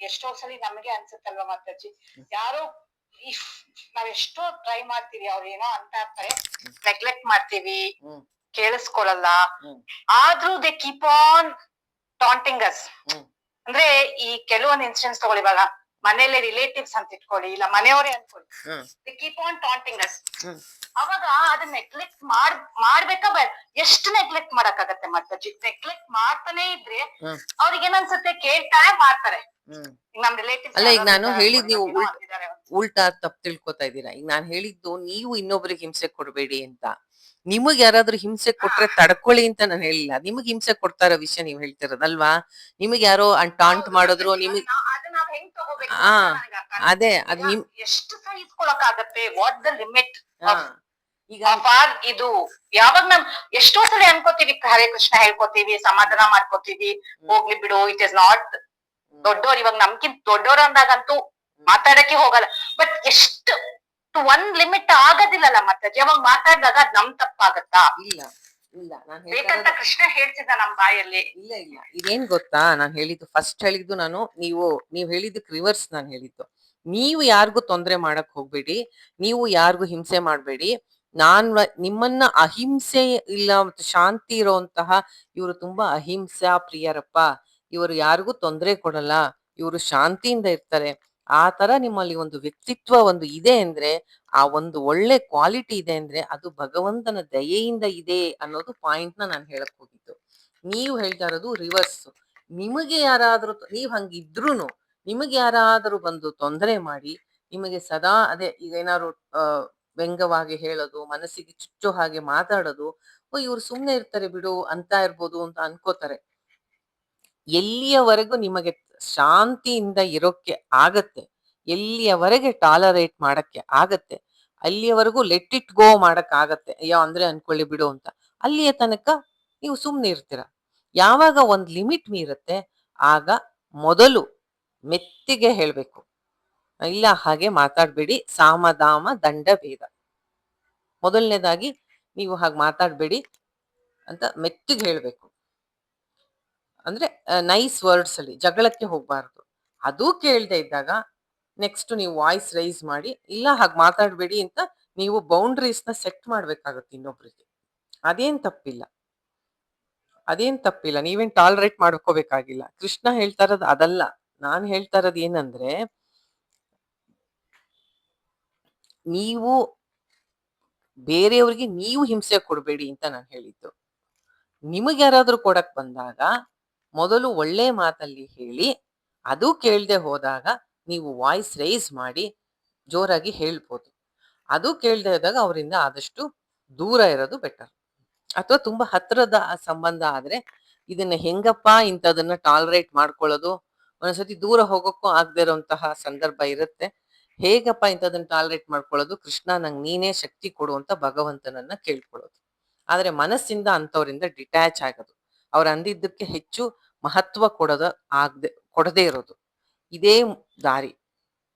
ಎಷ್ಟೋ ಸಲಿ ನಮಗೆ ಅನ್ಸುತ್ತಲ್ವಾ ಮಾತಾಜಿ, ಯಾರೋ ನಾವ್ ಎಷ್ಟೋ ಟ್ರೈ ಮಾಡ್ತೀವಿ, ಅವ್ರು ಏನೋ ಅಂತ ಇರ್ತಾರೆ, ನೆಗ್ಲೆಕ್ಟ್ ಮಾಡ್ತೀವಿ, ಕೇಳಿಸ್ಕೊಳಲ್ಲ, ಆದ್ರೂ ದೇ ಕೀಪ್ ಆನ್ ಟಾಂಟಿಂಗ್ ಅಸ್. ಅಂದ್ರೆ ಈ ಕೆಲವೊಂದು ಇನ್ಸಿಡೆಂಟ್ಸ್ ತಗೊಳ್ಳಿ, ಇವಾಗ ಮನೇಲಿ ರಿಲೇಟಿವ್ಸ್ ಅಂತ ಇಟ್ಕೊಳ್ಳಿ, ಇಲ್ಲ ಮನೆಯವರೇ ಅನ್ಕೊಳ್ಳಿ, ದೇ ಕೀಪ್ ಆನ್ ಟಾಂಟಿಂಗ್ ಅಸ್. ಅವಾಗ ಅದನ್ನ ನೆಗ್ಲೆಕ್ಟ್ ಮಾಡ್ಬೇಕಾ ಬೇಡ? ಎಷ್ಟು ನೆಗ್ಲೆಕ್ಟ್ ಮಾಡಕ್ಕಾಗತ್ತೆ ಮಾತಾಜಿ? ನೆಗ್ಲೆಕ್ಟ್ ಮಾಡ್ತಾನೆ ಇದ್ರೆ ಅವ್ರಿಗೆ ಏನನ್ಸುತ್ತೆ, ಕೇಳ್ತಾರೆ, ಮಾಡ್ತಾರೆ. ನಮ್ ರಿಲೇಟಿವ್ಸ್ ಅಲ್ಲ, ಈಗ ನಾನು ಹೇಳಿದ್ ನೀವು ಉಲ್ಟಾ ತಪ್ಪು ತಿಳ್ಕೊತಾ ಇದ್ದೀರಾ. ಈಗ ನಾನು ಹೇಳಿದ್ದು ನೀವು ಇನ್ನೊಬ್ರಿಗೆ ಹಿಂಸೆ ಕೊಡ್ಬೇಡಿ ಅಂತ. ನಿಮಗ್ ಯಾರಾದ್ರೂ ಹಿಂಸೆ ಕೊಟ್ರೆ ತಡ್ಕೊಳ್ಳಿ ಅಂತ ನಾನು ಹೇಳಿಲ್ಲ. ನಿಮಗ್ ಹಿಂಸೆ ಕೊಡ್ತಾ ಇರೋ ವಿಷಯ ನೀವ್ ಹೇಳ್ತಿರೋದಲ್ವಾ. ನಿಮಗ್ ಯಾರೋ ಟಾಂಟ್ ಮಾಡಿದ್ರು, ನಿಮಗ್ ಅದೇ ಅದು ನಿಮ್ ಎಷ್ಟು ಸಹಿಸ್ಕೊಳಕ್ಕಾಗತ್ತೆ? What the limit? ಈಗ ಇದು ಯಾವಾಗ ನಾವ್ ಎಷ್ಟೋ ಸಲ ಅನ್ಕೋತೀವಿ, ಹರೇ ಕೃಷ್ಣ ಹೇಳ್ಕೊತೀವಿ, ಸಮಾಧಾನ ಮಾಡ್ಕೋತೀವಿ, ಹೋಗ್ಲಿ ಬಿಡು, ಇಟ್ ಇಸ್ ನಾಟ್. ದೊಡ್ಡೋರ್ ಇವಾಗ ನಮ್ಗಿಂತ ದೊಡ್ಡೋರ್ ಅಂದಾಗಂತೂ ಮಾತಾಡಕ್ಕೆ ಹೋಗಲ್ಲ. ಬಟ್ ಎಷ್ಟು ಒಂದ್ ಲಿಮಿಟ್ ಆಗೋದಿಲ್ಲಲ್ಲ ಮತ್ತೆ, ಯಾವಾಗ ಮಾತಾಡಿದಾಗ ಅದ್ ನಮ್ ತಪ್ಪಾಗತ್ತಾ? ಇಲ್ಲ ಇಲ್ಲ, ಬೇಕಂತ ಕೃಷ್ಣ ಹೇಳ್ತಿದ್ದ ನಮ್ ಬಾಯಲ್ಲಿ. ಇಲ್ಲ ಇಲ್ಲ, ಇದೇನ್ ಗೊತ್ತಾ, ನಾನ್ ಹೇಳಿದ್ದು ಫಸ್ಟ್ ಹೇಳಿದ್ದು ನಾನು, ನೀವ್ ಹೇಳಿದ್ದಕ್ಕೆ ರಿವರ್ಸ್ ನಾನು ಹೇಳಿದ್ದು. ನೀವು ಯಾರಿಗೂ ತೊಂದರೆ ಮಾಡಕ್ ಹೋಗ್ಬೇಡಿ, ನೀವು ಯಾರಿಗೂ ಹಿಂಸೆ ಮಾಡ್ಬೇಡಿ. ನಿಮ್ಮನ್ನ ಅಹಿಂಸೆ ಇಲ್ಲ ಮತ್ತು ಶಾಂತಿ ಇರುವಂತಹ ಇವರು ತುಂಬಾ ಅಹಿಂಸಾ ಪ್ರಿಯರಪ್ಪ, ಇವರು ಯಾರಿಗೂ ತೊಂದರೆ ಕೊಡಲ್ಲ, ಇವರು ಶಾಂತಿಯಿಂದ ಇರ್ತಾರೆ, ಆ ತರ ನಿಮ್ಮಲ್ಲಿ ಒಂದು ವ್ಯಕ್ತಿತ್ವ ಒಂದು ಇದೆ ಅಂದ್ರೆ, ಆ ಒಂದು ಒಳ್ಳೆ ಕ್ವಾಲಿಟಿ ಇದೆ ಅಂದ್ರೆ ಅದು ಭಗವಂತನ ದಯೆಯಿಂದ ಇದೆ ಅನ್ನೋದು ಪಾಯಿಂಟ್ ನ ನಾನು ಹೇಳಕ್ ಹೋಗಿದ್ದು. ನೀವು ಹೇಳ್ತಾ ಇರೋದು ರಿವರ್ಸ್. ನಿಮಗೆ ಯಾರಾದ್ರೂ ನೀವ್ ಹಂಗಿದ್ರೂನು ನಿಮಗೆ ಯಾರಾದರೂ ಬಂದು ತೊಂದರೆ ಮಾಡಿ, ನಿಮಗೆ ಸದಾ ಅದೇ ಈಗ ಏನಾದ್ರು ವ್ಯಂಗ್ಯವಾಗಿ ಹೇಳೋದು, ಮನಸ್ಸಿಗೆ ಚುಚ್ಚೋ ಹಾಗೆ ಮಾತಾಡೋದು, ಓ ಇವ್ರು ಸುಮ್ನೆ ಇರ್ತಾರೆ ಬಿಡು ಅಂತ ಇರ್ಬೋದು ಅಂತ ಅನ್ಕೋತಾರೆ. ಎಲ್ಲಿಯವರೆಗೂ ನಿಮಗೆ ಶಾಂತಿಯಿಂದ ಇರೋಕ್ಕೆ ಆಗತ್ತೆ, ಎಲ್ಲಿಯವರೆಗೆ ಟಾಲರೇಟ್ ಮಾಡಕ್ಕೆ ಆಗತ್ತೆ, ಅಲ್ಲಿಯವರೆಗೂ ಲೆಟ್ ಇಟ್ ಗೋ ಮಾಡಕ್ ಆಗತ್ತೆ, ಅಯ್ಯೋ ಅಂದ್ರೆ ಅನ್ಕೊಳ್ಳಿ ಬಿಡು ಅಂತ, ಅಲ್ಲಿಯ ತನಕ ನೀವು ಸುಮ್ನೆ ಇರ್ತೀರ. ಯಾವಾಗ ಒಂದ್ ಲಿಮಿಟ್ ಮೀರುತ್ತೆ ಆಗ ಮೊದಲು ಮೆತ್ತಿಗೆ ಹೇಳ್ಬೇಕು, ಇಲ್ಲ ಹಾಗೆ ಮಾತಾಡ್ಬೇಡಿ, ಸಾಮದಾಮ ದಂಡ ಭೇದ. ಮೊದಲನೇದಾಗಿ ನೀವು ಹಾಗೆ ಮಾತಾಡ್ಬೇಡಿ ಅಂತ ಮೆತ್ತಿಗೆ ಹೇಳ್ಬೇಕು. ಅಂದ್ರೆ ನೈಸ್ ವರ್ಡ್ಸ್ ಅಲ್ಲಿ ಜಗಳಕ್ಕೆ ಹೋಗ್ಬಾರ್ದು. ಅದು ಕೇಳದೆ ಇದ್ದಾಗ ನೆಕ್ಸ್ಟ್ ನೀವು ವಾಯ್ಸ್ ರೈಸ್ ಮಾಡಿ, ಇಲ್ಲ ಹಾಗೆ ಮಾತಾಡ್ಬೇಡಿ ಅಂತ ನೀವು ಬೌಂಡ್ರೀಸ್ ನ ಸೆಟ್ ಮಾಡ್ಬೇಕಾಗುತ್ತೆ ಇನ್ನೊಬ್ರಿಗೆ. ಅದೇನ್ ತಪ್ಪಿಲ್ಲ, ಅದೇನ್ ತಪ್ಪಿಲ್ಲ, ನೀವೇನ್ ಟಾಲರೇಟ್ ಮಾಡ್ಕೋಬೇಕಾಗಿಲ್ಲ. ಕೃಷ್ಣ ಹೇಳ್ತಾ ಇರೋದು ಅದಲ್ಲ. ನಾನ್ ಹೇಳ್ತಾ ಇರೋದು ಏನಂದ್ರೆ, ನೀವು ಬೇರೆಯವ್ರಿಗೆ ನೀವು ಹಿಂಸೆ ಕೊಡ್ಬೇಡಿ ಅಂತ ನಾನು ಹೇಳಿದ್ದು. ನಿಮಗೆ ಯಾರಾದ್ರೂ ಕೊಡಕ್ ಬಂದಾಗ ಮೊದಲು ಒಳ್ಳೆ ಮಾತಲ್ಲಿ ಹೇಳಿ, ಅದು ಕೇಳದೆ ಹೋದಾಗ ನೀವು ವಾಯ್ಸ್ ರೈಸ್ ಮಾಡಿ ಜೋರಾಗಿ ಹೇಳ್ಬೋದು. ಅದು ಕೇಳದೆ ಹೋದಾಗ ಅವರಿಂದ ಆದಷ್ಟು ದೂರ ಇರೋದು ಬೆಟರ್. ಅಥವಾ ತುಂಬಾ ಹತ್ರದ ಸಂಬಂಧ ಆದ್ರೆ ಇದನ್ನ ಹೆಂಗಪ್ಪ ಇಂಥದನ್ನ ಟಾಲರೇಟ್ ಮಾಡ್ಕೊಳ್ಳೋದು, ಒಂದೊಂದ್ಸತಿ ದೂರ ಹೋಗೋಕ್ಕೂ ಆಗದೆ ಇರುವಂತಹ ಸಂದರ್ಭ ಇರುತ್ತೆ. ಹೇಗಪ್ಪ ಇಂಥದನ್ನ ಟಾಲರೇಟ್ ಮಾಡ್ಕೊಳ್ಳೋದು, ಕೃಷ್ಣ ನಂಗೆ ನೀನೇ ಶಕ್ತಿ ಕೊಡು ಅಂತ ಭಗವಂತನನ್ನ ಕೇಳ್ಕೊಳ್ಳೋದು. ಆದ್ರೆ ಮನಸ್ಸಿಂದ ಅಂಥವ್ರಿಂದ ಡಿಟ್ಯಾಚ್ ಆಗೋದು, ಅವ್ರು ಅಂದಿದ್ದಕ್ಕೆ ಹೆಚ್ಚು ಮಹತ್ವ ಕೊಡದೇ ಇರೋದು, ಇದೇ ದಾರಿ.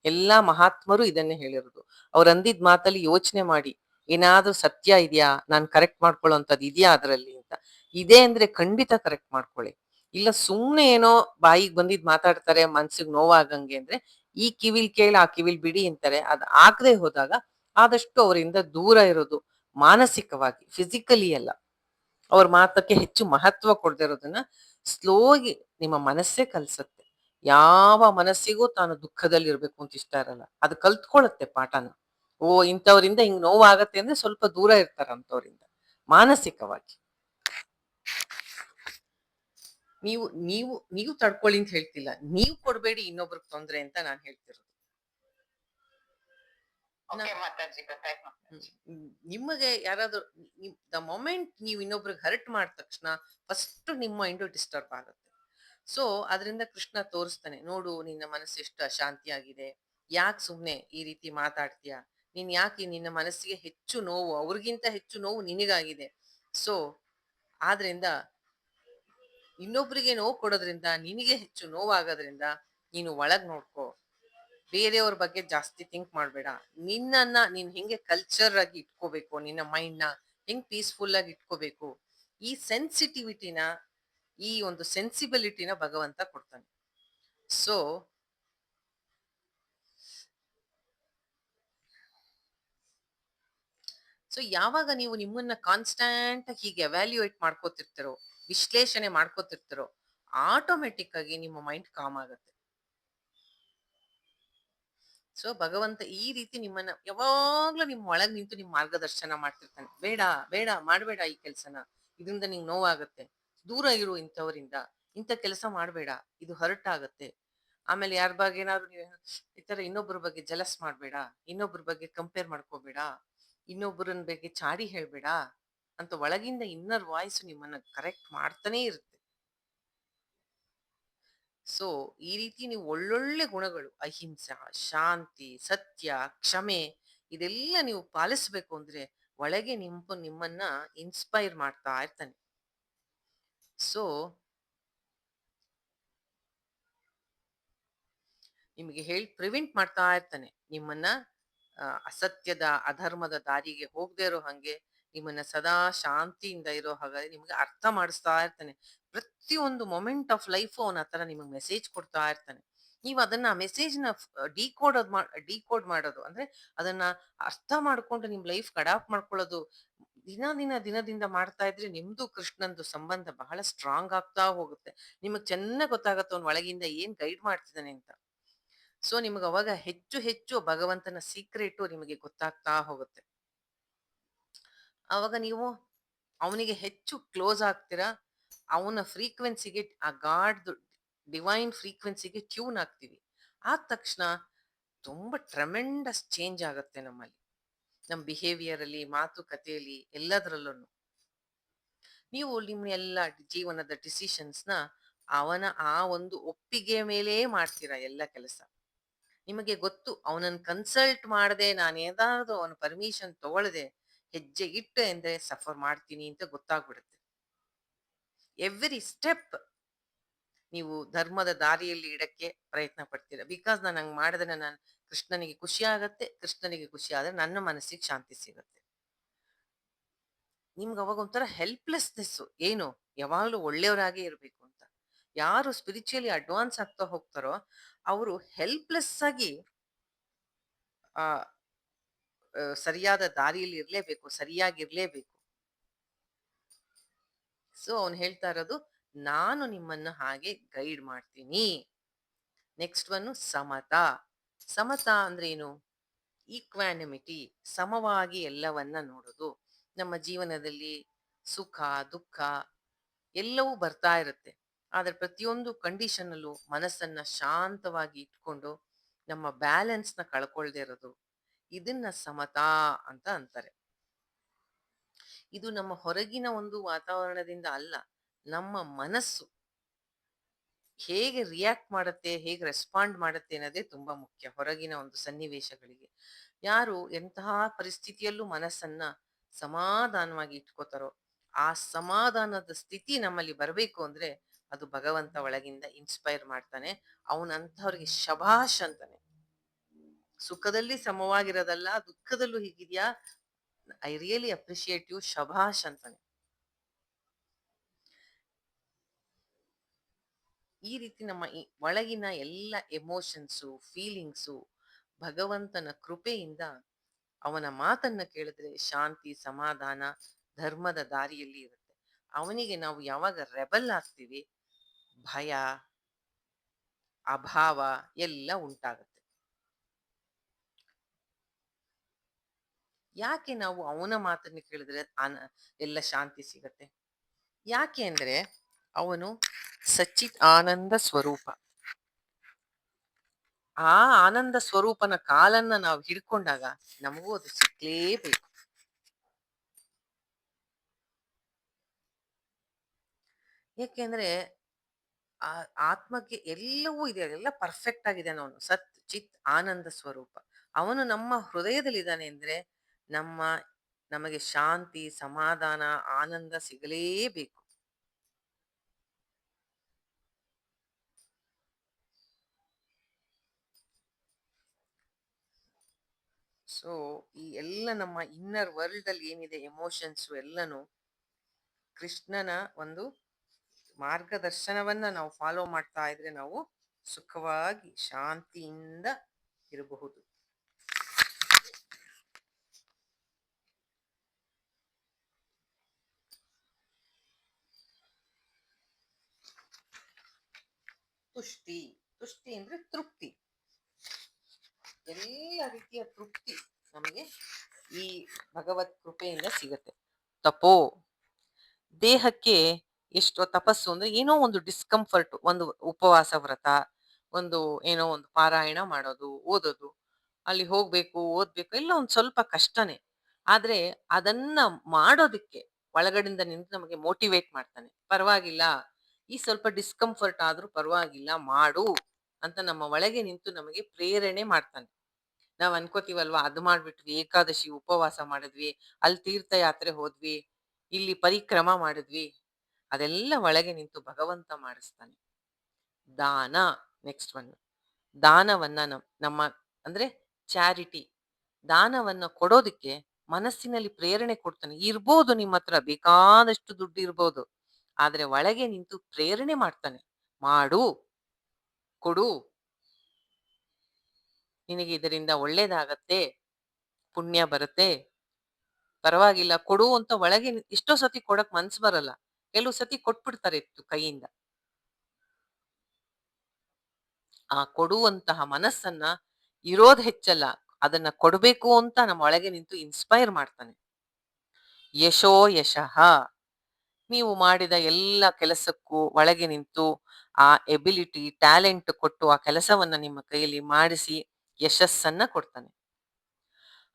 ಎಲ್ಲಾ ಮಹಾತ್ಮರು ಇದನ್ನೇ ಹೇಳಿರೋದು. ಅವ್ರು ಅಂದಿದ್ ಮಾತಲ್ಲಿ ಯೋಚನೆ ಮಾಡಿ, ಏನಾದ್ರೂ ಸತ್ಯ ಇದೆಯಾ, ನಾನ್ ಕರೆಕ್ಟ್ ಮಾಡ್ಕೊಳ್ಳೋಂಥದ್ದು ಇದೆಯಾ ಅದರಲ್ಲಿ ಅಂತ. ಇದೆ ಅಂದ್ರೆ ಖಂಡಿತ ಕರೆಕ್ಟ್ ಮಾಡ್ಕೊಳ್ಳಿ. ಇಲ್ಲ ಸುಮ್ನೆ ಏನೋ ಬಾಯಿಗೆ ಬಂದಿದ್ ಮಾತಾಡ್ತಾರೆ ಮನ್ಸಿಗೆ ನೋವಾಗಂಗೆ ಅಂದ್ರೆ, ಈ ಕಿವಿಲ್ ಕೇಳಿ ಆ ಕಿವಿಲ್ ಬಿಡಿ ಅಂತಾರೆ. ಅದ್ ಆಗದೆ ಹೋದಾಗ ಆದಷ್ಟು ಅವರಿಂದ ದೂರ ಇರೋದು, ಮಾನಸಿಕವಾಗಿ, ಫಿಸಿಕಲಿ ಅಲ್ಲ. ಅವ್ರ ಮಾತಕ್ಕೆ ಹೆಚ್ಚು ಮಹತ್ವ ಕೊಡದೇ ಇರೋದನ್ನ ಸ್ಲೋಗಿ ನಿಮ್ಮ ಮನಸ್ಸೇ ಕಲ್ಸತ್ತೆ. ಯಾವ ಮನಸ್ಸಿಗೂ ತಾನು ದುಃಖದಲ್ಲಿ ಇರ್ಬೇಕು ಅಂತ ಇಷ್ಟ ಇರಲ್ಲ. ಅದು ಕಲ್ತ್ಕೊಳತ್ತೆ ಪಾಠನ. ಓ ಇಂಥವ್ರಿಂದ ಹಿಂಗ್ ನೋವಾಗತ್ತೆ ಅಂದ್ರೆ ಸ್ವಲ್ಪ ದೂರ ಇರ್ತಾರ ಅಂತವ್ರಿಂದ ಮಾನಸಿಕವಾಗಿ. ನೀವು ನೀವು ನೀವು ತಡ್ಕೊಳ್ಳಿ ಅಂತ ಹೇಳ್ತಿಲ್ಲ, ನೀವು ಕೊಡ್ಬೇಡಿ ಇನ್ನೊಬ್ರಿಗೆ ತೊಂದ್ರೆ ಅಂತ ನಾನ್ ಹೇಳ್ತಿರೋದು. ಓಕೆ ಮಾತಾಜಿ, ಗೊತ್ತಾಯ್ತು ಮಾತಾಜಿ. ನಿಮಗೆ ಯಾರಾದ್ರೂ ದ ಮೊಮೆಂಟ್ ನೀವು ಇನ್ನೊಬ್ರಿಗೆ ಹರ್ಟ್ ಮಾಡಿದ ತಕ್ಷಣ ಫಸ್ಟ್ ನಿಮ್ಮ ಮೈಂಡು ಡಿಸ್ಟರ್ಬ್ ಆಗುತ್ತೆ. ಸೊ ಅದರಿಂದ ಕೃಷ್ಣ ತೋರಿಸ್ತಾನೆ, ನೋಡು ನಿನ್ನ ಮನಸ್ಸು ಎಷ್ಟು ಅಶಾಂತಿಯಾಗಿದೆ, ಯಾಕೆ ಸುಮ್ನೆ ಈ ರೀತಿ ಮಾತಾಡ್ತೀಯ, ನೀನ್ ಯಾಕೆ ನಿನ್ನ ಮನಸ್ಸಿಗೆ ಹೆಚ್ಚು ನೋವು, ಅವ್ರಿಗಿಂತ ಹೆಚ್ಚು ನೋವು ನಿನಗಾಗಿದೆ. ಸೊ ಆದ್ರಿಂದ ಇನ್ನೊಬ್ರಿಗೆ ನೋವು ಕೊಡೋದ್ರಿಂದ ನಿನಗೆ ಹೆಚ್ಚು ನೋವಾಗೋದ್ರಿಂದ ನೀನು ಒಳಗ್ ನೋಡ್ಕೋ, ಬೇರೆಯವ್ರ ಬಗ್ಗೆ ಜಾಸ್ತಿ ಥಿಂಕ್ ಮಾಡ್ಬೇಡ. ನಿನ್ನನ್ನ ನೀನ್ ಹೆಂಗೆ ಕಲ್ಚರ್ ಆಗಿ ಇಟ್ಕೋಬೇಕು, ನಿನ್ನ ಮೈಂಡ್ ನ ಹೆಂಗ್ ಪೀಸ್ಫುಲ್ ಆಗಿ ಇಟ್ಕೋಬೇಕು, ಈ ಸೆನ್ಸಿಟಿವಿಟಿನ, ಈ ಒಂದು ಸೆನ್ಸಿಬಿಲಿಟಿನ ಭಗವಂತ ಕೊಡ್ತಾನೆ. ಸೊ ಯಾವಾಗ ನೀವು ನಿಮ್ಮನ್ನ ಕಾನ್ಸ್ಟಂಟ್ ಹೀಗೆ ಎವ್ಯಾಲ್ಯೂಯೇಟ್ ಮಾಡ್ಕೋತಿರ್ತಿರೋ, ವಿಶ್ಲೇಷಣೆ ಮಾಡ್ಕೋತಿರ್ತಿರೋ, ಆಟೋಮೆಟಿಕ್ ಆಗಿ ನಿಮ್ಮ ಮೈಂಡ್ ಕಾಮ್ ಆಗುತ್ತೆ. ಸೊ ಭಗವಂತ ಈ ರೀತಿ ನಿಮ್ಮನ್ನ ಯಾವಾಗ್ಲೂ ನಿಮ್ ಒಳಗ್ ನಿಂತು ನಿಮ್ ಮಾರ್ಗದರ್ಶನ ಮಾಡ್ತಿರ್ತಾನೆ. ಬೇಡ ಬೇಡ ಮಾಡ್ಬೇಡ ಈ ಕೆಲ್ಸನ, ಇದರಿಂದ ನಿಂಗೆ ನೋವಾಗತ್ತೆ, ದೂರ ಇರು ಇಂಥವರಿಂದ, ಇಂಥ ಕೆಲಸ ಮಾಡ್ಬೇಡ, ಇದು ಹರ್ಟ್ ಆಗತ್ತೆ. ಆಮೇಲೆ ಯಾರ ಬಗ್ಗೆ ಏನಾದ್ರು ನೀವು ಈ ತರ ಇನ್ನೊಬ್ಬರ ಬಗ್ಗೆ ಜಲಸ್ ಮಾಡ್ಬೇಡ, ಇನ್ನೊಬ್ಬರ ಬಗ್ಗೆ ಕಂಪೇರ್ ಮಾಡ್ಕೋಬೇಡ, ಇನ್ನೊಬ್ಬರನ್ನ ಬಗ್ಗೆ ಚಾಡಿ ಹೇಳ್ಬೇಡ ಅಂತ ಒಳಗಿಂದ ಇನ್ನರ್ ವಾಯ್ಸ್ ನಿಮ್ಮನ್ನ ಕರೆಕ್ಟ್ ಮಾಡ್ತಾನೆ ಇರುತ್ತೆ. ಸೊ ಈ ರೀತಿ ನೀವು ಒಳ್ಳೊಳ್ಳೆ ಗುಣಗಳು, ಅಹಿಂಸಾ, ಶಾಂತಿ, ಸತ್ಯ, ಕ್ಷಮೆ, ಇದೆಲ್ಲ ನೀವು ಪಾಲಿಸ್ಬೇಕು ಅಂದ್ರೆ ಒಳಗೆ ನಿಮ್ಮನ್ನ ಇನ್ಸ್ಪೈರ್ ಮಾಡ್ತಾ ಇರ್ತಾನೆ. ಸೊ ನಿಮಗೆ ಪ್ರಿವೆಂಟ್ ಮಾಡ್ತಾ ಇರ್ತಾನೆ, ನಿಮ್ಮನ್ನ ಅಸತ್ಯದ ಅಧರ್ಮದ ದಾರಿಗೆ ಹೋಗದೆ ಇರೋ ಹಂಗೆ, ನಿಮ್ಮನ್ನ ಸದಾ ಶಾಂತಿಯಿಂದ ಇರೋ ಹಾಗೆ ನಿಮ್ಗೆ ಅರ್ಥ ಮಾಡಿಸ್ತಾ ಇರ್ತಾನೆ. ಪ್ರತಿಯೊಂದು ಮೊಮೆಂಟ್ ಆಫ್ ಲೈಫ್ ಅವನ ಹತ್ರ ನಿಮಗೆ ಮೆಸೇಜ್ ಕೊಡ್ತಾ ಇರ್ತಾನೆ. ನೀವು ಅದನ್ನ ಮೆಸೇಜ್‌ನ ಡಿಕೋಡ್ ಮಾಡೋದು ಅಂದ್ರೆ ಅದನ್ನ ಅರ್ಥ ಮಾಡ್ಕೊಂಡು ನಿಮ್ ಲೈಫ್‌ಗೆ ಅಡಾಪ್ಟ್ ಮಾಡ್ಕೊಳ್ಳೋದು ದಿನದಿಂದ ಮಾಡ್ತಾ ಇದ್ರೆ ನಿಮ್ದು ಕೃಷ್ಣಂದು ಸಂಬಂಧ ಬಹಳ ಸ್ಟ್ರಾಂಗ್ ಆಗ್ತಾ ಹೋಗುತ್ತೆ. ನಿಮಗ್ ಚೆನ್ನಾಗ್ ಗೊತ್ತಾಗತ್ತೆ ಅವ್ನ್ ಒಳಗಿಂದ ಏನ್ ಗೈಡ್ ಮಾಡ್ತಿದ್ದಾನೆ ಅಂತ. ಸೊ ನಿಮ್ಗೆ ಅವಾಗ ಹೆಚ್ಚು ಹೆಚ್ಚು ಭಗವಂತನ ಸೀಕ್ರೆಟು ನಿಮಗೆ ಗೊತ್ತಾಗ್ತಾ ಹೋಗುತ್ತೆ. ಅವಾಗ ನೀವು ಅವನಿಗೆ ಹೆಚ್ಚು ಕ್ಲೋಸ್ ಆಗ್ತೀರಾ. ಅವನ ಫ್ರೀಕ್ವೆನ್ಸಿಗೆ ಆ ಗಾಡ್‌ದು ಡಿವೈನ್ ಫ್ರೀಕ್ವೆನ್ಸಿಗೆ ಟ್ಯೂನ್ ಆಗ್ತೀವಿ. ಆದ ತಕ್ಷಣ ತುಂಬಾ ಟ್ರೆಮೆಂಡಸ್ ಚೇಂಜ್ ಆಗುತ್ತೆ ನಮ್ಮಲ್ಲಿ. ನಮ್ಮ ಬಿಹೇವಿಯರ್ ಅಲ್ಲಿ, ಮಾತುಕತೆಯಲ್ಲಿ ಎಲ್ಲದರಲ್ಲೂನು. ನೀವು ನಿಮ್ಮ ಎಲ್ಲ ಜೀವನದ ಡಿಸಿಷನ್ಸ್‌ನ ಅವನ ಆ ಒಂದು ಒಪ್ಪಿಗೆ ಮೇಲೇ ಮಾಡ್ತೀರಾ ಎಲ್ಲ ಕೆಲಸ. ನಿಮಗೆ ಗೊತ್ತು ಅವನನ್ನ ಕನ್ಸಲ್ಟ್ ಮಾಡದೆ ನಾನೇನಾದ್ರೂ ಅವನ ಪರ್ಮಿಷನ್ ತಗೊಳ್ಳದೆ ಹೆಜ್ಜೆ ಇಟ್ಟೆ ಅಂದ್ರೆ ಸಫರ್ ಮಾಡ್ತೀನಿ ಅಂತ ಗೊತ್ತಾಗ್ಬಿಡುತ್ತೆ. ಎವ್ರಿ ಸ್ಟೆಪ್ ನೀವು ಧರ್ಮದ ದಾರಿಯಲ್ಲಿ ಇಡಕ್ಕೆ ಪ್ರಯತ್ನ ಪಡ್ತೀರಾ. ಬಿಕಾಸ್ ನಾನು ಹಂಗ್ ಮಾಡಿದ್ರೆ ನಾನು ಕೃಷ್ಣನಿಗೆ ಖುಷಿ ಆಗತ್ತೆ. ಕೃಷ್ಣನಿಗೆ ಖುಷಿ ಆದ್ರೆ ನನ್ನ ಮನಸ್ಸಿಗೆ ಶಾಂತಿ ಸಿಗುತ್ತೆ. ನಿಮ್ಗೆ ಅವಾಗ ಒಂಥರ ಹೆಲ್ಪ್ಲೆಸ್ನೆಸ್ ಏನು ಯಾವಾಗ್ಲೂ ಒಳ್ಳೆಯವರಾಗೇ ಇರಬೇಕು ಅಂತ. ಯಾರು ಸ್ಪಿರಿಚುಯಲಿ ಅಡ್ವಾನ್ಸ್ ಆಗ್ತಾ ಹೋಗ್ತಾರೋ ಅವರು ಹೆಲ್ಪ್ಲೆಸ್ ಆಗಿ ಆ ಸರಿಯಾದ ದಾರಿಯಲ್ಲಿ ಇರ್ಲೇಬೇಕು, ಸರಿಯಾಗಿರ್ಲೇಬೇಕು. ಸೊ ಅವ್ನು ಹೇಳ್ತಾ ಇರೋದು ನಾನು ನಿಮ್ಮನ್ನ ಹಾಗೆ ಗೈಡ್ ಮಾಡ್ತೀನಿ. ನೆಕ್ಸ್ಟ್ ಒನ್ನು ಸಮತಾ. ಸಮತಾ ಅಂದ್ರೆ ಏನು? ಈಕ್ವಾನಿಮಿಟಿ, ಸಮವಾಗಿ ಎಲ್ಲವನ್ನ ನೋಡೋದು. ನಮ್ಮ ಜೀವನದಲ್ಲಿ ಸುಖ ದುಃಖ ಎಲ್ಲವೂ ಬರ್ತಾ ಇರುತ್ತೆ. ಆದ್ರೆ ಪ್ರತಿಯೊಂದು ಕಂಡೀಷನ್ ಅಲ್ಲೂ ಮನಸ್ಸನ್ನ ಶಾಂತವಾಗಿ ಇಟ್ಕೊಂಡು ನಮ್ಮ ಬ್ಯಾಲೆನ್ಸ್ ನ ಕಳ್ಕೊಳ್ದೇ ಇರೋದು, ಇದನ್ನ ಸಮತಾ ಅಂತ ಅಂತಾರೆ. ಇದು ನಮ್ಮ ಹೊರಗಿನ ಒಂದು ವಾತಾವರಣದಿಂದ ಅಲ್ಲ, ನಮ್ಮ ಮನಸ್ಸು ಹೇಗೆ ರಿಯಾಕ್ಟ್ ಮಾಡುತ್ತೆ, ಹೇಗೆ ರೆಸ್ಪಾಂಡ್ ಮಾಡುತ್ತೆ ಅನ್ನೋದೇ ತುಂಬಾ ಮುಖ್ಯ ಹೊರಗಿನ ಒಂದು ಸನ್ನಿವೇಶಗಳಿಗೆ. ಯಾರು ಎಂತಹ ಪರಿಸ್ಥಿತಿಯಲ್ಲೂ ಮನಸ್ಸನ್ನ ಸಮಾಧಾನವಾಗಿ ಇಟ್ಕೋತಾರೋ ಆ ಸಮಾಧಾನದ ಸ್ಥಿತಿ ನಮ್ಮಲ್ಲಿ ಬರಬೇಕು ಅಂದ್ರೆ ಅದು ಭಗವಂತ ಒಳಗಿಂದ ಇನ್ಸ್ಪೈರ್ ಮಾಡ್ತಾನೆ. ಅವನಂತವ್ರಿಗೆ ಶಭಾಷ್ ಅಂತಾನೆ. ಸುಖದಲ್ಲಿ ಸಮವಾಗಿರೋದಲ್ಲ, ದುಃಖದಲ್ಲೂ ಹೀಗಿದ್ಯಾ, ಐ ರಿಯಲಿ ಅಪ್ರಿಶಿಯೇಟ್ ಯು, ಶಭಾಷ್ ಅಂತಾನೆ. ಈ ರೀತಿ ನಮ್ಮ ಈ ಒಳಗಿನ ಎಲ್ಲ ಎಮೋಷನ್ಸು ಫೀಲಿಂಗ್ಸು ಭಗವಂತನ ಕೃಪೆಯಿಂದ ಅವನ ಮಾತನ್ನ ಕೇಳಿದ್ರೆ ಶಾಂತಿ ಸಮಾಧಾನ ಧರ್ಮದ ದಾರಿಯಲ್ಲಿ ಇರುತ್ತೆ. ಅವನಿಗೆ ನಾವು ಯಾವಾಗ ರೆಬಲ್ ಆಗ್ತೀವಿ ಭಯ ಅಭಾವ ಎಲ್ಲ ಉಂಟಾಗುತ್ತೆ. ಯಾಕೆ ನಾವು ಅವನ ಮಾತನ್ನ ಕೇಳಿದ್ರೆ ಎಲ್ಲ ಶಾಂತಿ ಸಿಗತ್ತೆ? ಯಾಕೆ ಅಂದ್ರೆ ಅವನು ಸಚ್ಚಿತ್ ಆನಂದ ಸ್ವರೂಪ. ಆ ಆನಂದ ಸ್ವರೂಪನ ಕಾಲನ್ನ ನಾವು ಹಿಡ್ಕೊಂಡಾಗ ನಮಗೂ ಅದು ಸಿಕ್ಲೇಬೇಕು. ಯಾಕೆಂದ್ರೆ ಆ ಆತ್ಮಕ್ಕೆ ಎಲ್ಲವೂ ಇದೆ, ಎಲ್ಲ ಪರ್ಫೆಕ್ಟ್ ಆಗಿದೆ. ಅವನು ಸತ್ ಚಿತ್ ಆನಂದ ಸ್ವರೂಪ. ಅವನು ನಮ್ಮ ಹೃದಯದಲ್ಲಿದ್ದಾನೆ ಅಂದ್ರೆ ನಮ್ಮ ನಮಗೆ ಶಾಂತಿ ಸಮಾಧಾನ ಆನಂದ ಸಿಗಲೇಬೇಕು. ಸೊ ಈ ಎಲ್ಲ ನಮ್ಮ ಇನ್ನರ್ ವರ್ಲ್ಡ್ ಅಲ್ಲಿ ಏನಿದೆ ಎಮೋಷನ್ಸ್ ಎಲ್ಲನೂ ಕೃಷ್ಣನ ಒಂದು ಮಾರ್ಗದರ್ಶನವನ್ನ ನಾವು ಫಾಲೋ ಮಾಡ್ತಾ ಇದ್ರೆ ನಾವು ಸುಖವಾಗಿ ಶಾಂತಿಯಿಂದ ಇರಬಹುದು. ತುಷ್ಟಿ. ತುಷ್ಟಿ ಅಂದ್ರೆ ತೃಪ್ತಿ. ಎಲ್ಲ ರೀತಿಯ ತೃಪ್ತಿ ನಮಗೆ ಈ ಭಗವತ್ ಕೃಪೆಯಿಂದ ಸಿಗತ್ತೆ. ತಪೋ, ದೇಹಕ್ಕೆ ಎಷ್ಟೋ ತಪಸ್ಸು ಅಂದ್ರೆ ಏನೋ ಒಂದು ಡಿಸ್ಕಂಫರ್ಟ್, ಒಂದು ಉಪವಾಸ ವ್ರತ, ಒಂದು ಏನೋ ಒಂದು ಪಾರಾಯಣ ಮಾಡೋದು, ಓದೋದು, ಅಲ್ಲಿ ಹೋಗ್ಬೇಕು ಓದ್ಬೇಕು ಎಲ್ಲ ಒಂದ್ ಸ್ವಲ್ಪ ಕಷ್ಟನೇ. ಆದ್ರೆ ಅದನ್ನ ಮಾಡೋದಿಕ್ಕೆ ಒಳಗಡೆಯಿಂದ ನಿಂತು ನಮಗೆ ಮೋಟಿವೇಟ್ ಮಾಡ್ತಾನೆ. ಪರವಾಗಿಲ್ಲ, ಈ ಸ್ವಲ್ಪ ಡಿಸ್ಕಂಫರ್ಟ್ ಆದ್ರೂ ಪರವಾಗಿಲ್ಲ ಮಾಡು ಅಂತ ನಮ್ಮ ಒಳಗೆ ನಿಂತು ನಮಗೆ ಪ್ರೇರಣೆ ಮಾಡ್ತಾನೆ. ನಾವ್ ಅನ್ಕೋತೀವಲ್ವಾ, ಅದು ಮಾಡ್ಬಿಟ್ವಿ, ಏಕಾದಶಿ ಉಪವಾಸ ಮಾಡಿದ್ವಿ, ಅಲ್ಲಿ ತೀರ್ಥಯಾತ್ರೆ ಹೋದ್ವಿ, ಇಲ್ಲಿ ಪರಿಕ್ರಮ ಮಾಡಿದ್ವಿ, ಅದೆಲ್ಲ ಒಳಗೆ ನಿಂತು ಭಗವಂತ ಮಾಡಿಸ್ತಾನೆ. ದಾನ, ನೆಕ್ಸ್ಟ್ ಒನ್. ದಾನವನ್ನ ನಮ್ಮ ಅಂದ್ರೆ ಚಾರಿಟಿ, ದಾನವನ್ನ ಕೊಡೋದಿಕ್ಕೆ ಮನಸ್ಸಿನಲ್ಲಿ ಪ್ರೇರಣೆ ಕೊಡ್ತಾನೆ. ಇರ್ಬೋದು ನಿಮ್ಮ ಹತ್ರ ಬೇಕಾದಷ್ಟು ದುಡ್ಡು ಇರ್ಬೋದು, ಆದ್ರೆ ಒಳಗೆ ನಿಂತು ಪ್ರೇರಣೆ ಮಾಡ್ತಾನೆ. ಮಾಡು, ಕೊಡು, ನಿನಗೆ ಇದರಿಂದ ಒಳ್ಳೇದಾಗತ್ತೆ, ಪುಣ್ಯ ಬರುತ್ತೆ, ಪರವಾಗಿಲ್ಲ ಕೊಡು ಅಂತ ಒಳಗೆ ಎಷ್ಟೋ ಸತಿ ಕೊಡಕ್ ಮನ್ಸ್ ಬರಲ್ಲ. ಕೆಲವು ಸತಿ ಕೊಟ್ಬಿಡ್ತಾರೆ ಕೈಯಿಂದ. ಆ ಕೊಡುವಂತಹ ಮನಸ್ಸನ್ನ ಇರೋದ್ ಹೆಚ್ಚಲ್ಲ, ಅದನ್ನ ಕೊಡ್ಬೇಕು ಅಂತ ನಮ್ಮ ಒಳಗೆ ನಿಂತು ಇನ್ಸ್ಪೈರ್ ಮಾಡ್ತಾನೆ. ಯಶೋ ಯಶಃ, ನೀವು ಮಾಡಿದ ಎಲ್ಲ ಕೆಲಸಕ್ಕೂ ಒಳಗೆ ನಿಂತು ಆ ಎಬಿಲಿಟಿ ಟ್ಯಾಲೆಂಟ್ ಕೊಟ್ಟು ಆ ಕೆಲಸವನ್ನ ನಿಮ್ಮ ಕೈಯಲ್ಲಿ ಮಾಡಿಸಿ ಯಶಸ್ಸನ್ನ ಕೊಡ್ತಾನೆ.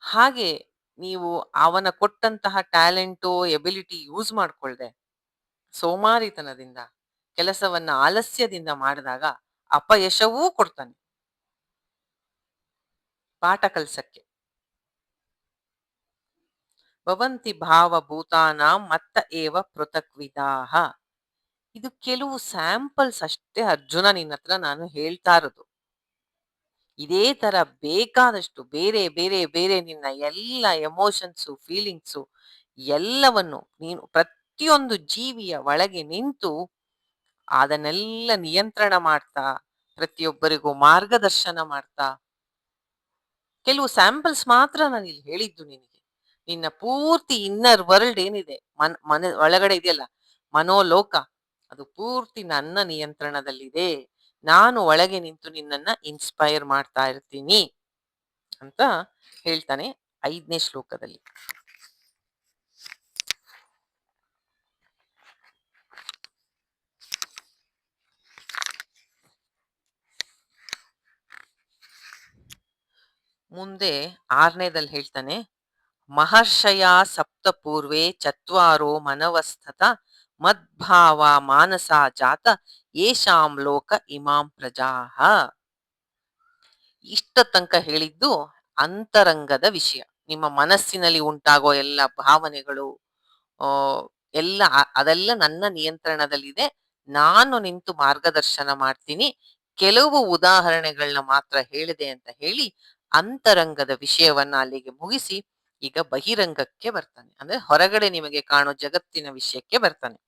ಹಾಗೆ ನೀವು ಅವನ ಕೊಟ್ಟಂತಹ ಟ್ಯಾಲೆಂಟು ಎಬಿಲಿಟಿ ಯೂಸ್ ಮಾಡ್ಕೊಳ್ದೆ ಸೋಮಾರಿತನದಿಂದ ಕೆಲಸವನ್ನ ಆಲಸ್ಯದಿಂದ ಮಾಡಿದಾಗ ಅಪಯಶವೂ ಕೊಡ್ತಾನೆ, ಪಾಠ ಕಲ್ಸಕ್ಕೆ. ಭವಂತಿ ಭಾವಭೂತಾನಾಂ ಮತ್ತ ಏವ ಪೃಥಕ್ವಿದಾಹ. ಇದು ಕೆಲವು ಸ್ಯಾಂಪಲ್ಸ್ ಅಷ್ಟೇ ಅರ್ಜುನ ನಿನ್ನ ಹತ್ರ ನಾನು ಹೇಳ್ತಾ ಇರೋದು. ಇದೇ ತರ ಬೇಕಾದಷ್ಟು ಬೇರೆ ಬೇರೆ ಬೇರೆ ನಿನ್ನ ಎಲ್ಲ ಎಮೋಷನ್ಸು ಫೀಲಿಂಗ್ಸು ಎಲ್ಲವನ್ನು ನೀನು ಪ್ರತಿಯೊಂದು ಜೀವಿಯ ಒಳಗೆ ನಿಂತು ಅದನ್ನೆಲ್ಲ ನಿಯಂತ್ರಣ ಮಾಡ್ತಾ ಪ್ರತಿಯೊಬ್ಬರಿಗೂ ಮಾರ್ಗದರ್ಶನ ಮಾಡ್ತಾ, ಕೆಲವು ಸ್ಯಾಂಪಲ್ಸ್ ಮಾತ್ರ ನಾನು ಇಲ್ಲಿ ಹೇಳಿದ್ದು ನಿನಗೆ. ನಿನ್ನ ಪೂರ್ತಿ ಇನ್ನರ್ ವರ್ಲ್ಡ್ ಏನಿದೆ, ಮನ ಒಳಗಡೆ ಇದೆಯಲ್ಲ ಮನೋಲೋಕ, ಅದು ಪೂರ್ತಿ ನನ್ನ ನಿಯಂತ್ರಣದಲ್ಲಿದೆ. ನಾನು ಒಳಗೆ ನಿಂತು ನಿನ್ನನ್ನ ಇನ್ಸ್ಪೈರ್ ಮಾಡ್ತಾ ಇರ್ತೀನಿ ಅಂತ ಹೇಳ್ತಾನೆ 5ನೇ ಶ್ಲೋಕದಲ್ಲಿ. ಮುಂದೆ 6ನೇದಲ್ಲಿ ಹೇಳ್ತಾನೆ, ಮಹರ್ಷಯ ಸಪ್ತ ಪೂರ್ವೆ ಚತ್ವಾರೋ ಮನವಸ್ಥತ ಮದ್ಭಾವ ಮಾನಸ ಜಾತ ಯೇಷಾಂ ಲೋಕ ಇಮಾಂ ಪ್ರಜಾಹ. ಇಷ್ಟ ತನಕ ಹೇಳಿದ್ದು ಅಂತರಂಗದ ವಿಷಯ. ನಿಮ್ಮ ಮನಸ್ಸಿನಲ್ಲಿ ಉಂಟಾಗೋ ಎಲ್ಲ ಭಾವನೆಗಳು, ಆ ಎಲ್ಲ ಅದೆಲ್ಲ ನನ್ನ ನಿಯಂತ್ರಣದಲ್ಲಿದೆ, ನಾನು ನಿಂತು ಮಾರ್ಗದರ್ಶನ ಮಾಡ್ತೀನಿ. ಕೆಲವು ಉದಾಹರಣೆಗಳನ್ನ ಮಾತ್ರ ಹೇಳಿದೆ ಅಂತ ಹೇಳಿ ಅಂತರಂಗದ ವಿಷಯವನ್ನ ಅಲ್ಲಿಗೆ ಮುಗಿಸಿ ಈಗ ಬಹಿರಂಗಕ್ಕೆ ಬರ್ತಾನೆ. ಅಂದ್ರೆ ಹೊರಗಡೆ ನಿಮಗೆ ಕಾಣೋ ಜಗತ್ತಿನ ವಿಷಯಕ್ಕೆ ಬರ್ತಾನೆ.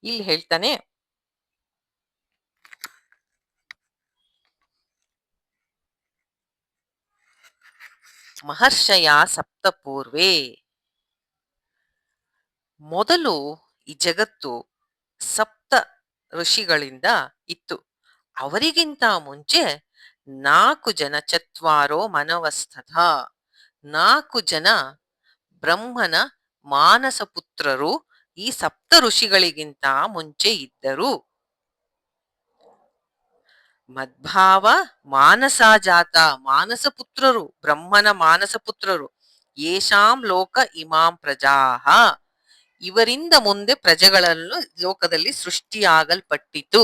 ಇಲ್ಲಿ ಹೇಳ್ತಾನೆ, ಮಹರ್ಷಯ ಸಪ್ತ ಪೂರ್ವೇ. ಮೊದಲು ಈ ಜಗತ್ತು ಸಪ್ತ ಋಷಿಗಳಿಂದ ಇತ್ತು. ಅವರಿಗಿಂತ ಮುಂಚೆ 4 ಜನ ಚತ್ವಾರೋ ಮನವಸ್ಥತ, 4 ಜನ ಬ್ರಹ್ಮನ ಮಾನಸ ಪುತ್ರರು ಈ ಸಪ್ತ ಋಷಿಗಳಿಗಿಂತ ಮುಂಚೆ ಇದ್ದರು. ಮದ್ಭಾವ ಮಾನಸ ಜಾತ, ಮಾನಸ ಪುತ್ರರು, ಬ್ರಹ್ಮನ ಮಾನಸ ಪುತ್ರರು. ಯೇಷಾಂ ಲೋಕ ಇಮಾಂ ಪ್ರಜಾಹ, ಇವರಿಂದ ಮುಂದೆ ಪ್ರಜೆಗಳನ್ನು ಲೋಕದಲ್ಲಿ ಸೃಷ್ಟಿಯಾಗಲ್ಪಟ್ಟಿತು.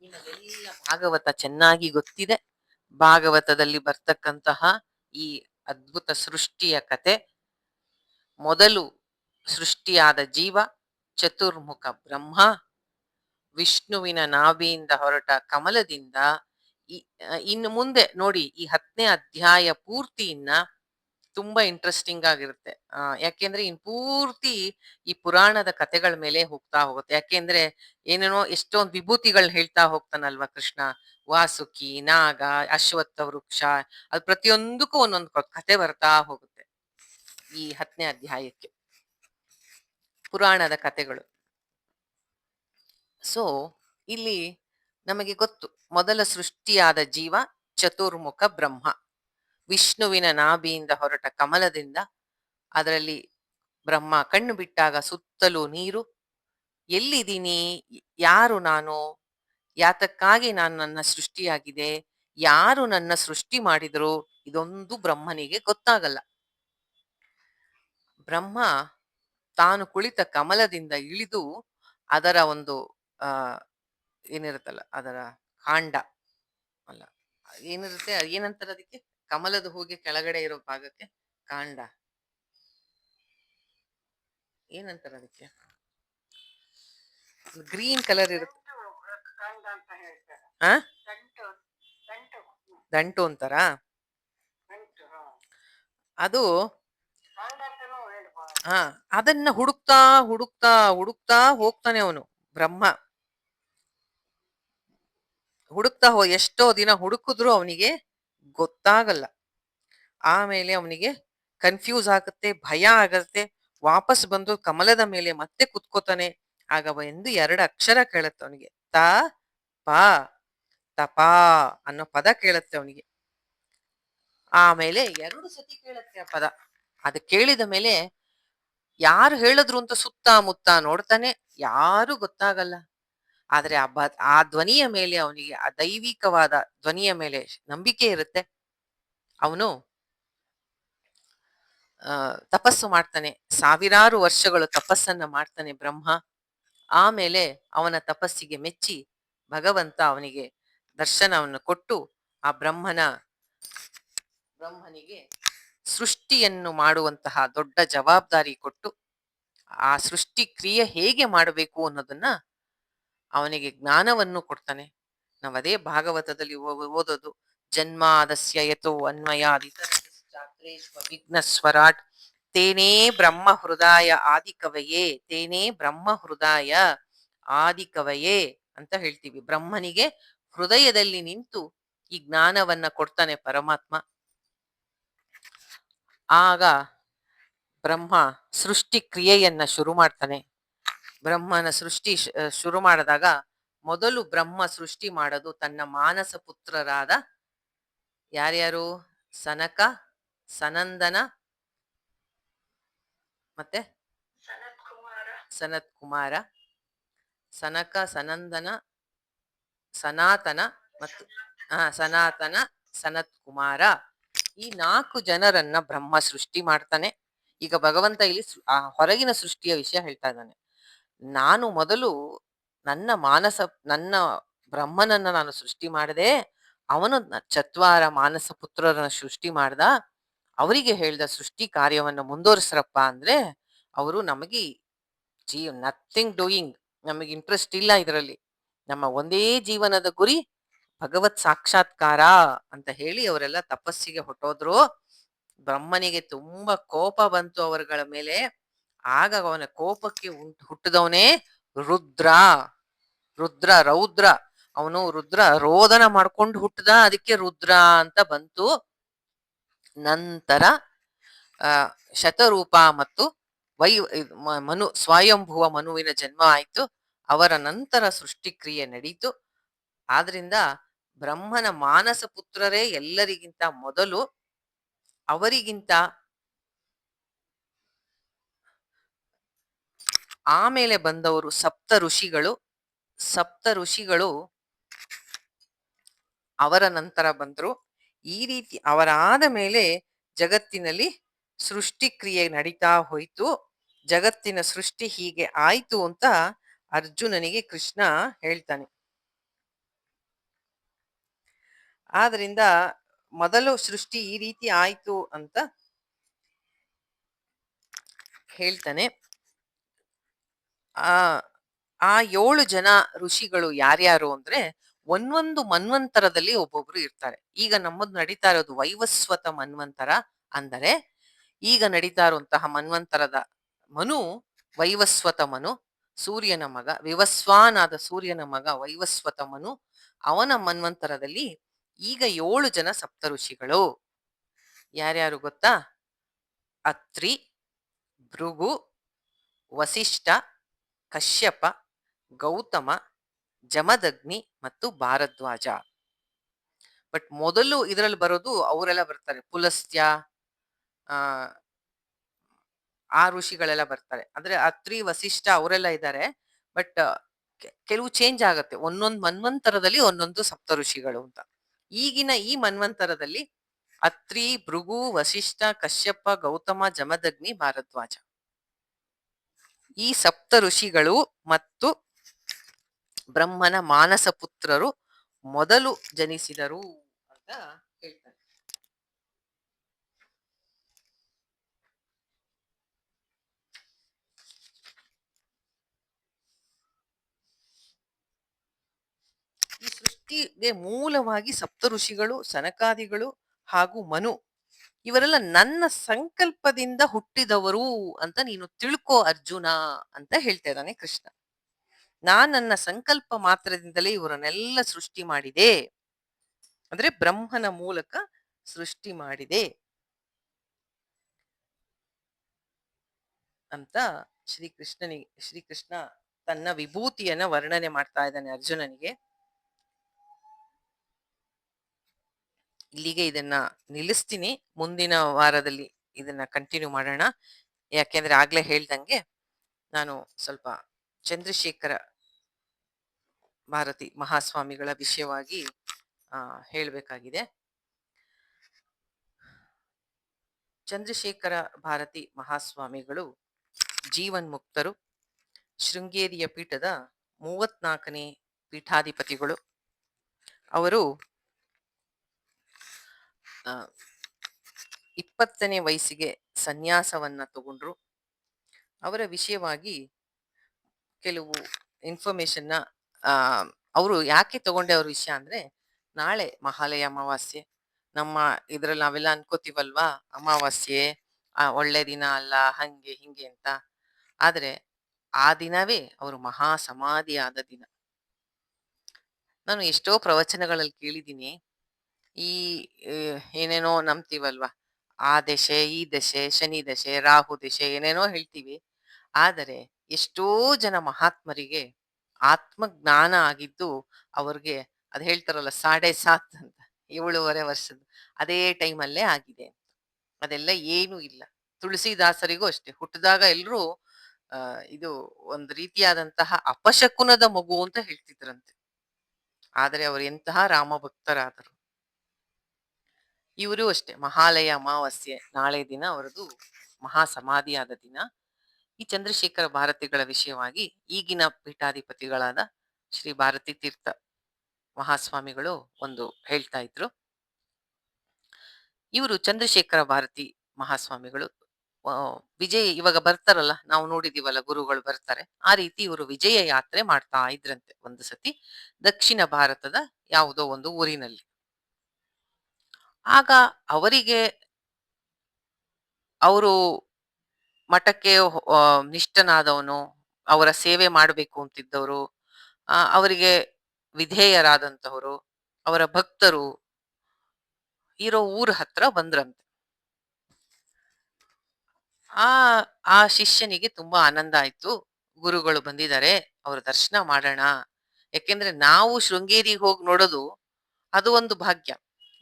ನಿಮಗೆಲ್ಲ ಭಾಗವತ ಚೆನ್ನಾಗಿ ಗೊತ್ತಿದೆ. ಭಾಗವತದಲ್ಲಿ ಬರ್ತಕ್ಕಂತಹ ಈ ಅದ್ಭುತ ಸೃಷ್ಟಿಯ ಕತೆ, ಮೊದಲು ಸೃಷ್ಟಿಯಾದ ಜೀವ ಚತುರ್ಮುಖ ಬ್ರಹ್ಮ, ವಿಷ್ಣುವಿನ ನಾಭಿಯಿಂದ ಹೊರಟ ಕಮಲದಿಂದ ಇನ್ನು ಮುಂದೆ ನೋಡಿ ಈ 10ನೇ ಅಧ್ಯಾಯ ಪೂರ್ತಿಯನ್ನ ತುಂಬಾ ಇಂಟ್ರೆಸ್ಟಿಂಗ್ ಆಗಿರುತ್ತೆ. ಯಾಕೆಂದ್ರೆ ಇನ್ ಪೂರ್ತಿ ಈ ಪುರಾಣದ ಕಥೆಗಳ ಮೇಲೆ ಹೋಗ್ತಾ ಹೋಗುತ್ತೆ. ಯಾಕೆಂದ್ರೆ ಏನೇನೋ ಎಷ್ಟೊಂದು ವಿಭೂತಿಗಳು ಹೇಳ್ತಾ ಹೋಗ್ತಾನಲ್ವಾ ಕೃಷ್ಣ. ವಾಸುಕಿ, ನಾಗ, ಅಶ್ವತ್ಥ ವೃಕ್ಷ, ಅದು ಪ್ರತಿಯೊಂದಕ್ಕೂ ಒಂದೊಂದು ಕಥೆ ಬರ್ತಾ ಹೋಗುತ್ತೆ ಈ 10ನೇ ಅಧ್ಯಾಯಕ್ಕೆ, ಪುರಾಣದ ಕಥೆಗಳು. ಸೊ ಇಲ್ಲಿ ನಮಗೆ ಗೊತ್ತು, ಮೊದಲ ಸೃಷ್ಟಿಯಾದ ಜೀವ ಚತುರ್ಮುಖ ಬ್ರಹ್ಮ, ವಿಷ್ಣುವಿನ ನಾಭಿಯಿಂದ ಹೊರಟ ಕಮಲದಿಂದ ಅದರಲ್ಲಿ ಬ್ರಹ್ಮ ಕಣ್ಣು ಬಿಟ್ಟಾಗ ಸುತ್ತಲೂ ನೀರು. ಎಲ್ಲಿದ್ದೀನಿ, ಯಾರು ನಾನು, ಯಾತಕ್ಕಾಗಿ ನನ್ನ ಸೃಷ್ಟಿಯಾಗಿದೆ, ಯಾರು ನನ್ನ ಸೃಷ್ಟಿ ಮಾಡಿದ್ರು, ಇದೊಂದು ಬ್ರಹ್ಮನಿಗೆ ಗೊತ್ತಾಗಲ್ಲ. ಬ್ರಹ್ಮ ತಾನು ಕುಳಿತ ಕಮಲದಿಂದ ಇಳಿದು ಅದರ ಒಂದು ಆ ಏನಿರುತ್ತಲ್ಲ ಅದರ ಕಾಂಡ ಅಲ್ಲ ಏನಿರುತ್ತೆ, ಏನಂತಾರೆ ಅದಕ್ಕೆ, ಕಮಲದ ಹೂಗೆ ಕೆಳಗಡೆ ಇರೋ ಭಾಗಕ್ಕೆ ಕಾಂಡ ಏನಂತಾರೆ ಅದಕ್ಕೆ, ಗ್ರೀನ್ ಕಲರ್ ಇರುತ್ತೆ. ಆ ದಂಟು ಅಂತಾರ ಅದು. ಹಾ, ಅದನ್ನ ಹುಡುಕ್ತಾ ಹುಡುಕ್ತಾ ಹುಡುಕ್ತಾ ಹೋಗ್ತಾನೆ ಅವನು ಬ್ರಹ್ಮ. ಎಷ್ಟೋ ದಿನ ಹುಡುಕಿದ್ರು ಅವನಿಗೆ ಗೊತ್ತಾಗಲ್ಲ. ಆಮೇಲೆ ಅವನಿಗೆ ಕನ್ಫ್ಯೂಸ್ ಆಗುತ್ತೆ, ಭಯ ಆಗತ್ತೆ. ವಾಪಸ್ ಬಂದು ಕಮಲದ ಮೇಲೆ ಮತ್ತೆ ಕುತ್ಕೋತಾನೆ. ಆಗ ಒಂದು 2 ಅಕ್ಷರ ಕೇಳತ್ತೆ ಅವನಿಗೆ. ತ ಪ ತಪಾ ಅನ್ನೋ ಪದ ಕೇಳತ್ತೆ ಅವನಿಗೆ. ಆಮೇಲೆ 2 ಸತಿ ಕೇಳತ್ತೆ ಆ ಪದ. ಅದು ಕೇಳಿದ ಮೇಲೆ ಯಾರು ಹೇಳಿದ್ರು ಅಂತ ಸುತ್ತಮುತ್ತ ನೋಡ್ತಾನೆ, ಯಾರು ಗೊತ್ತಾಗಲ್ಲ. ಆದ್ರೆ ಆ ಧ್ವನಿಯ ಮೇಲೆ ಅವನಿಗೆ, ಆ ದೈವಿಕವಾದ ಧ್ವನಿಯ ಮೇಲೆ ನಂಬಿಕೆ ಇರುತ್ತೆ. ಅವನು ತಪಸ್ಸು ಮಾಡ್ತಾನೆ. ಸಾವಿರಾರು ವರ್ಷಗಳು ತಪಸ್ಸನ್ನ ಮಾಡ್ತಾನೆ ಬ್ರಹ್ಮ. ಆಮೇಲೆ ಅವನ ತಪಸ್ಸಿಗೆ ಮೆಚ್ಚಿ ಭಗವಂತ ಅವನಿಗೆ ದರ್ಶನವನ್ನು ಕೊಟ್ಟು ಆ ಬ್ರಹ್ಮನಿಗೆ ಸೃಷ್ಟಿಯನ್ನು ಮಾಡುವಂತಹ ದೊಡ್ಡ ಜವಾಬ್ದಾರಿ ಕೊಟ್ಟು ಆ ಸೃಷ್ಟಿ ಕ್ರಿಯೆ ಹೇಗೆ ಮಾಡಬೇಕು ಅನ್ನೋದನ್ನ ಅವನಿಗೆ ಜ್ಞಾನವನ್ನು ಕೊಡ್ತಾನೆ. ನಾವು ಅದೇ ಭಾಗವತದಲ್ಲಿ ಓದೋದು, ಜನ್ಮಾದಸ್ಯ ಯತೋ ಅನ್ವಯಾದಿತರತಶ್ಚಾರ್ಥೇಷ್ವ ವಿಘ್ನಸ್ವರಾಟ್ ತೇನೇ ಬ್ರಹ್ಮ ಹೃದಯ ಆದಿಕವಯೇ, ತೇನೇ ಬ್ರಹ್ಮ ಹೃದಯ ಆದಿಕವಯೇ ಅಂತ ಹೇಳ್ತೀವಿ. ಬ್ರಹ್ಮನಿಗೆ ಹೃದಯದಲ್ಲಿ ನಿಂತು ಈ ಜ್ಞಾನವನ್ನ ಕೊಡ್ತಾನೆ ಪರಮಾತ್ಮ. ಆಗ ಬ್ರಹ್ಮ ಸೃಷ್ಟಿ ಕ್ರಿಯೆಯನ್ನ ಶುರು ಮಾಡ್ತಾನೆ. ಬ್ರಹ್ಮನ ಸೃಷ್ಟಿ ಶುರು ಮಾಡಿದಾಗ ಮೊದಲು ಬ್ರಹ್ಮ ಸೃಷ್ಟಿ ಮಾಡೋದು ತನ್ನ ಮಾನಸ ಪುತ್ರರಾದ ಯಾರ್ಯಾರು? ಸನಕ, ಸನಂದನ ಮತ್ತೆ ಸನತ್ ಕುಮಾರ, ಸನಕ, ಸನಂದನ, ಸನಾತನ ಮತ್ತು ಸನಾತನ, ಸನತ್ ಕುಮಾರ, ಈ 4 ಜನರನ್ನ ಬ್ರಹ್ಮ ಸೃಷ್ಟಿ ಮಾಡ್ತಾನೆ. ಈಗ ಭಗವಂತ ಇಲ್ಲಿ ಆ ಹೊರಗಿನ ಸೃಷ್ಟಿಯ ವಿಷಯ ಹೇಳ್ತಾ ಇದ್ದಾನೆ. ನಾನು ಮೊದಲು ನನ್ನ ಬ್ರಹ್ಮನನ್ನ ನಾನು ಸೃಷ್ಟಿ ಮಾಡಿದೆ. ಅವನು ಚತ್ವಾರ ಮಾನಸ ಪುತ್ರರನ್ನ ಸೃಷ್ಟಿ ಮಾಡ್ದ. ಅವರಿಗೆ ಹೇಳ್ದ ಸೃಷ್ಟಿ ಕಾರ್ಯವನ್ನು ಮುಂದುವರಿಸ್ರಪ್ಪ ಅಂದ್ರೆ ಅವರು ನಮಗೆ ನಥಿಂಗ್ ಡೂಯಿಂಗ್, ನಮಗೆ ಇಂಟ್ರೆಸ್ಟ್ ಇಲ್ಲ ಇದರಲ್ಲಿ, ನಮ್ಮ ಒಂದೇ ಜೀವನದ ಗುರಿ ಭಗವತ್ ಸಾಕ್ಷಾತ್ಕಾರ ಅಂತ ಹೇಳಿ ಅವರೆಲ್ಲ ತಪಸ್ಸಿಗೆ ಹೊಟ್ಟೋದ್ರು. ಬ್ರಹ್ಮನಿಗೆ ತುಂಬಾ ಕೋಪ ಬಂತು ಅವರುಗಳ ಮೇಲೆ. ಆಗ ಅವನ ಕೋಪಕ್ಕೆ ಹುಟ್ಟಿದವನೇ ರುದ್ರ. ರೌದ್ರ, ಅವನು ರುದ್ರ ರೋದನ ಮಾಡ್ಕೊಂಡು ಹುಟ್ಟದ, ಅದಕ್ಕೆ ರುದ್ರ ಅಂತ ಬಂತು. ನಂತರ ಶತರೂಪ ಮತ್ತು ಸ್ವಯಂಭುವ ಮನುವಿನ ಜನ್ಮ ಆಯ್ತು. ಅವರ ನಂತರ ಸೃಷ್ಟಿಕ್ರಿಯೆ ನಡೀತು. ಆದ್ರಿಂದ ಬ್ರಹ್ಮನ ಮಾನಸ ಪುತ್ರರೇ ಎಲ್ಲರಿಗಿಂತ ಮೊದಲು. ಅವರಿಗಿಂತ ಆಮೇಲೆ ಬಂದವರು ಸಪ್ತ ಋಷಿಗಳು ಅವರ ನಂತರ ಬಂದ್ರು. ಈ ರೀತಿ ಅವರಾದ ಮೇಲೆ ಜಗತ್ತಿನಲ್ಲಿ ಸೃಷ್ಟಿ ಕ್ರಿಯೆ ನಡೀತಾ ಹೋಯ್ತು. ಜಗತ್ತಿನ ಸೃಷ್ಟಿ ಹೀಗೆ ಆಯ್ತು ಅಂತ ಅರ್ಜುನನಿಗೆ ಕೃಷ್ಣ ಹೇಳ್ತಾನೆ. ಆದ್ರಿಂದ ಮೊದಲು ಸೃಷ್ಟಿ ಈ ರೀತಿ ಆಯ್ತು ಅಂತ ಹೇಳ್ತಾನೆ. ಆ 7 ಜನ ಋಷಿಗಳು ಯಾರ್ಯಾರು ಅಂದ್ರೆ ಒಂದೊಂದು ಮನ್ವಂತರದಲ್ಲಿ ಒಬ್ಬೊಬ್ರು ಇರ್ತಾರೆ. ಈಗ ನಮ್ಮದು ನಡೀತಾ ಇರೋದು ವೈವಸ್ವತ ಮನ್ವಂತರ. ಅಂದರೆ ಈಗ ನಡೀತಾ ಇರುವಂತಹ ಮನ್ವಂತರದ ಮನು ವೈವಸ್ವತ ಮನು, ಸೂರ್ಯನ ಮಗ, ವಿವಸ್ವಾನಾದ ಸೂರ್ಯನ ಮಗ ವೈವಸ್ವತ ಮನು. ಅವನ ಮನ್ವಂತರದಲ್ಲಿ ಈಗ 7 ಜನ ಸಪ್ತ ಋಷಿಗಳು. ಯಾರ್ಯಾರು ಗೊತ್ತಾ? ಅತ್ರಿ, ಭೃಗು, ವಸಿಷ್ಠ, ಕಶ್ಯಪ, ಗೌತಮ, ಜಮದಗ್ನಿ ಮತ್ತು ಭಾರದ್ವಾಜ. ಬಟ್ ಮೊದಲು ಇದರಲ್ಲಿ ಬರೋದು ಅವರೆಲ್ಲ ಬರ್ತಾರೆ. ಪುಲಸ್ತ್ಯ, ಆ ಋಷಿಗಳೆಲ್ಲ ಬರ್ತಾರೆ. ಅಂದ್ರೆ ಅತ್ರಿ, ವಸಿಷ್ಠ ಅವರೆಲ್ಲ ಇದ್ದಾರೆ. ಬಟ್ ಕೆಲವು ಚೇಂಜ್ ಆಗತ್ತೆ. ಒಂದೊಂದು ಮನ್ವಂತರದಲ್ಲಿ ಒಂದೊಂದು ಸಪ್ತ ಋಷಿಗಳು ಅಂತ. ಈಗಿನ ಈ ಮನ್ವಂತರದಲ್ಲಿ ಅತ್ರಿ, ಭೃಗು, ವಸಿಷ್ಠ, ಕಶ್ಯಪ, ಗೌತಮ, ಜಮದಗ್ನಿ, ಭಾರದ್ವಾಜ, ಈ ಸಪ್ತ ಋಷಿಗಳು ಮತ್ತು ಬ್ರಹ್ಮನ ಮಾನಸ ಪುತ್ರರು ಮೊದಲು ಜನಿಸಿದರು ಅಂತ ಹೇಳ್ತಾರೆ. ಈ ಸೃಷ್ಟಿಗೆ ಮೂಲವಾಗಿ ಸಪ್ತ ಋಷಿಗಳು, ಸನಕಾದಿಗಳು ಹಾಗೂ ಮನು, ಇವರೆಲ್ಲ ನನ್ನ ಸಂಕಲ್ಪದಿಂದ ಹುಟ್ಟಿದವರು ಅಂತ ನೀನು ತಿಳ್ಕೋ ಅರ್ಜುನ ಅಂತ ಹೇಳ್ತಾ ಇದ್ದಾನೆ ಕೃಷ್ಣ. ನನ್ನ ಸಂಕಲ್ಪ ಮಾತ್ರದಿಂದಲೇ ಇವರನ್ನೆಲ್ಲ ಸೃಷ್ಟಿ ಮಾಡಿದೆ. ಅಂದ್ರೆ ಬ್ರಹ್ಮನ ಮೂಲಕ ಸೃಷ್ಟಿ ಮಾಡಿದೆ ಅಂತ ಶ್ರೀಕೃಷ್ಣ ತನ್ನ ವಿಭೂತಿಯನ್ನ ವರ್ಣನೆ ಮಾಡ್ತಾ ಇದ್ದಾನೆ ಅರ್ಜುನನಿಗೆ. ಇಲ್ಲಿಗೆ ಇದನ್ನ ನಿಲ್ಲಿಸ್ತೀನಿ. ಮುಂದಿನ ವಾರದಲ್ಲಿ ಇದನ್ನ ಕಂಟಿನ್ಯೂ ಮಾಡೋಣ. ಯಾಕೆಂದ್ರೆ ಆಗ್ಲೇ ಹೇಳ್ದಂಗೆ ನಾನು ಸ್ವಲ್ಪ ಚಂದ್ರಶೇಖರ ಭಾರತಿ ಮಹಾಸ್ವಾಮಿಗಳ ವಿಷಯವಾಗಿ ಹೇಳ್ಬೇಕಾಗಿದೆ. ಚಂದ್ರಶೇಖರ ಭಾರತಿ ಮಹಾಸ್ವಾಮಿಗಳು ಜೀವನ್ಮುಕ್ತರು, ಶೃಂಗೇರಿಯ ಪೀಠದ 34ನೇ ಪೀಠಾಧಿಪತಿಗಳು. ಅವರು 20ನೇ ವಯಸ್ಸಿಗೆ ಸನ್ಯಾಸವನ್ನ ತಗೊಂಡ್ರು. ಅವರ ವಿಷಯವಾಗಿ ಕೆಲವು ಇನ್ಫಾರ್ಮೇಶನ್ನ ಅವರು ಯಾಕೆ ತಗೊಂಡೆ ಅವ್ರ ವಿಷಯ ಅಂದ್ರೆ, ನಾಳೆ ಮಹಾಲಯ ಅಮಾವಾಸ್ಯೆ. ನಮ್ಮ ಇದ್ರಲ್ಲಿ ನಾವೆಲ್ಲ ಅನ್ಕೋತೀವಲ್ವಾ, ಅಮಾವಾಸ್ಯೆ ಒಳ್ಳೆ ದಿನ ಅಲ್ಲ, ಹಂಗೆ ಹಿಂಗೆ ಅಂತ. ಆದ್ರೆ ಆ ದಿನವೇ ಅವರು ಮಹಾ ಸಮಾಧಿ ಆದ ದಿನ. ನಾನು ಎಷ್ಟೋ ಪ್ರವಚನಗಳಲ್ಲಿ ಕೇಳಿದ್ದೀನಿ, ಈ ಏನೇನೋ ನಂಬ್ತೀವಲ್ವಾ, ಆ ದಶೆ ಈ ದಶೆ ಶನಿ ದಶೆ ರಾಹು ದಶೆ ಏನೇನೋ ಹೇಳ್ತೀವಿ. ಆದರೆ ಎಷ್ಟೋ ಜನ ಮಹಾತ್ಮರಿಗೆ ಆತ್ಮಜ್ಞಾನ ಆಗಿದ್ದು ಅವ್ರಿಗೆ ಅದ್ ಹೇಳ್ತಾರಲ್ಲ 7.5 ಅಂತ, 7.5 ವರ್ಷದ ಅದೇ ಟೈಮಲ್ಲೇ ಆಗಿದೆ. ಅದೆಲ್ಲ ಏನೂ ಇಲ್ಲ. ತುಳಸಿದಾಸರಿಗೂ ಅಷ್ಟೇ, ಹುಟ್ಟಿದಾಗ ಎಲ್ರೂ ಇದು ಒಂದು ರೀತಿಯಾದಂತಹ ಅಪಶಕುನದ ಮಗು ಅಂತ ಹೇಳ್ತಿದ್ರಂತೆ. ಆದರೆ ಅವರು ಎಂತಹ ರಾಮಭಕ್ತರಾದರು. ಇವರು ಅಷ್ಟೇ, ಮಹಾಲಯ ಅಮಾವಾಸ್ಯೆ ನಾಳೆ ದಿನ ಅವರದು ಮಹಾ ಸಮಾಧಿಯಾದ ದಿನ. ಈ ಚಂದ್ರಶೇಖರ ಭಾರತಿಗಳ ವಿಷಯವಾಗಿ ಈಗಿನ ಪೀಠಾಧಿಪತಿಗಳಾದ ಶ್ರೀ ಭಾರತೀ ತೀರ್ಥ ಮಹಾಸ್ವಾಮಿಗಳು ಒಂದು ಹೇಳ್ತಾ ಇದ್ರು. ಇವರು ಚಂದ್ರಶೇಖರ ಭಾರತಿ ಮಹಾಸ್ವಾಮಿಗಳು ವಿಜಯ ಇವಾಗ ಬರ್ತಾರಲ್ಲ, ನಾವು ನೋಡಿದೀವಲ್ಲ ಗುರುಗಳು ಬರ್ತಾರೆ, ಆ ರೀತಿ ಇವರು ವಿಜಯ ಯಾತ್ರೆ ಮಾಡ್ತಾ ಇದ್ರಂತೆ ಒಂದು ಸತಿ ದಕ್ಷಿಣ ಭಾರತದ ಯಾವುದೋ ಒಂದು ಊರಿನಲ್ಲಿ. ಆಗ ಅವರಿಗೆ ಅವರು ಮಠಕ್ಕೆ ನಿಷ್ಠನಾದವನು, ಅವರ ಸೇವೆ ಮಾಡಬೇಕು ಅಂತಿದ್ದವರು, ಅವರಿಗೆ ವಿಧೇಯರಾದಂತವರು, ಅವರ ಭಕ್ತರು ಇರೋ ಊರ ಹತ್ರ ಬಂದ್ರಂತೆ. ಆ ಆ ಶಿಷ್ಯನಿಗೆ ತುಂಬಾ ಆನಂದ ಆಯ್ತು, ಗುರುಗಳು ಬಂದಿದ್ದಾರೆ, ಅವ್ರ ದರ್ಶನ ಮಾಡೋಣ. ಯಾಕೆಂದ್ರೆ ನಾವು ಶೃಂಗೇರಿಗೆ ಹೋಗಿ ನೋಡೋದು ಅದು ಒಂದು ಭಾಗ್ಯ.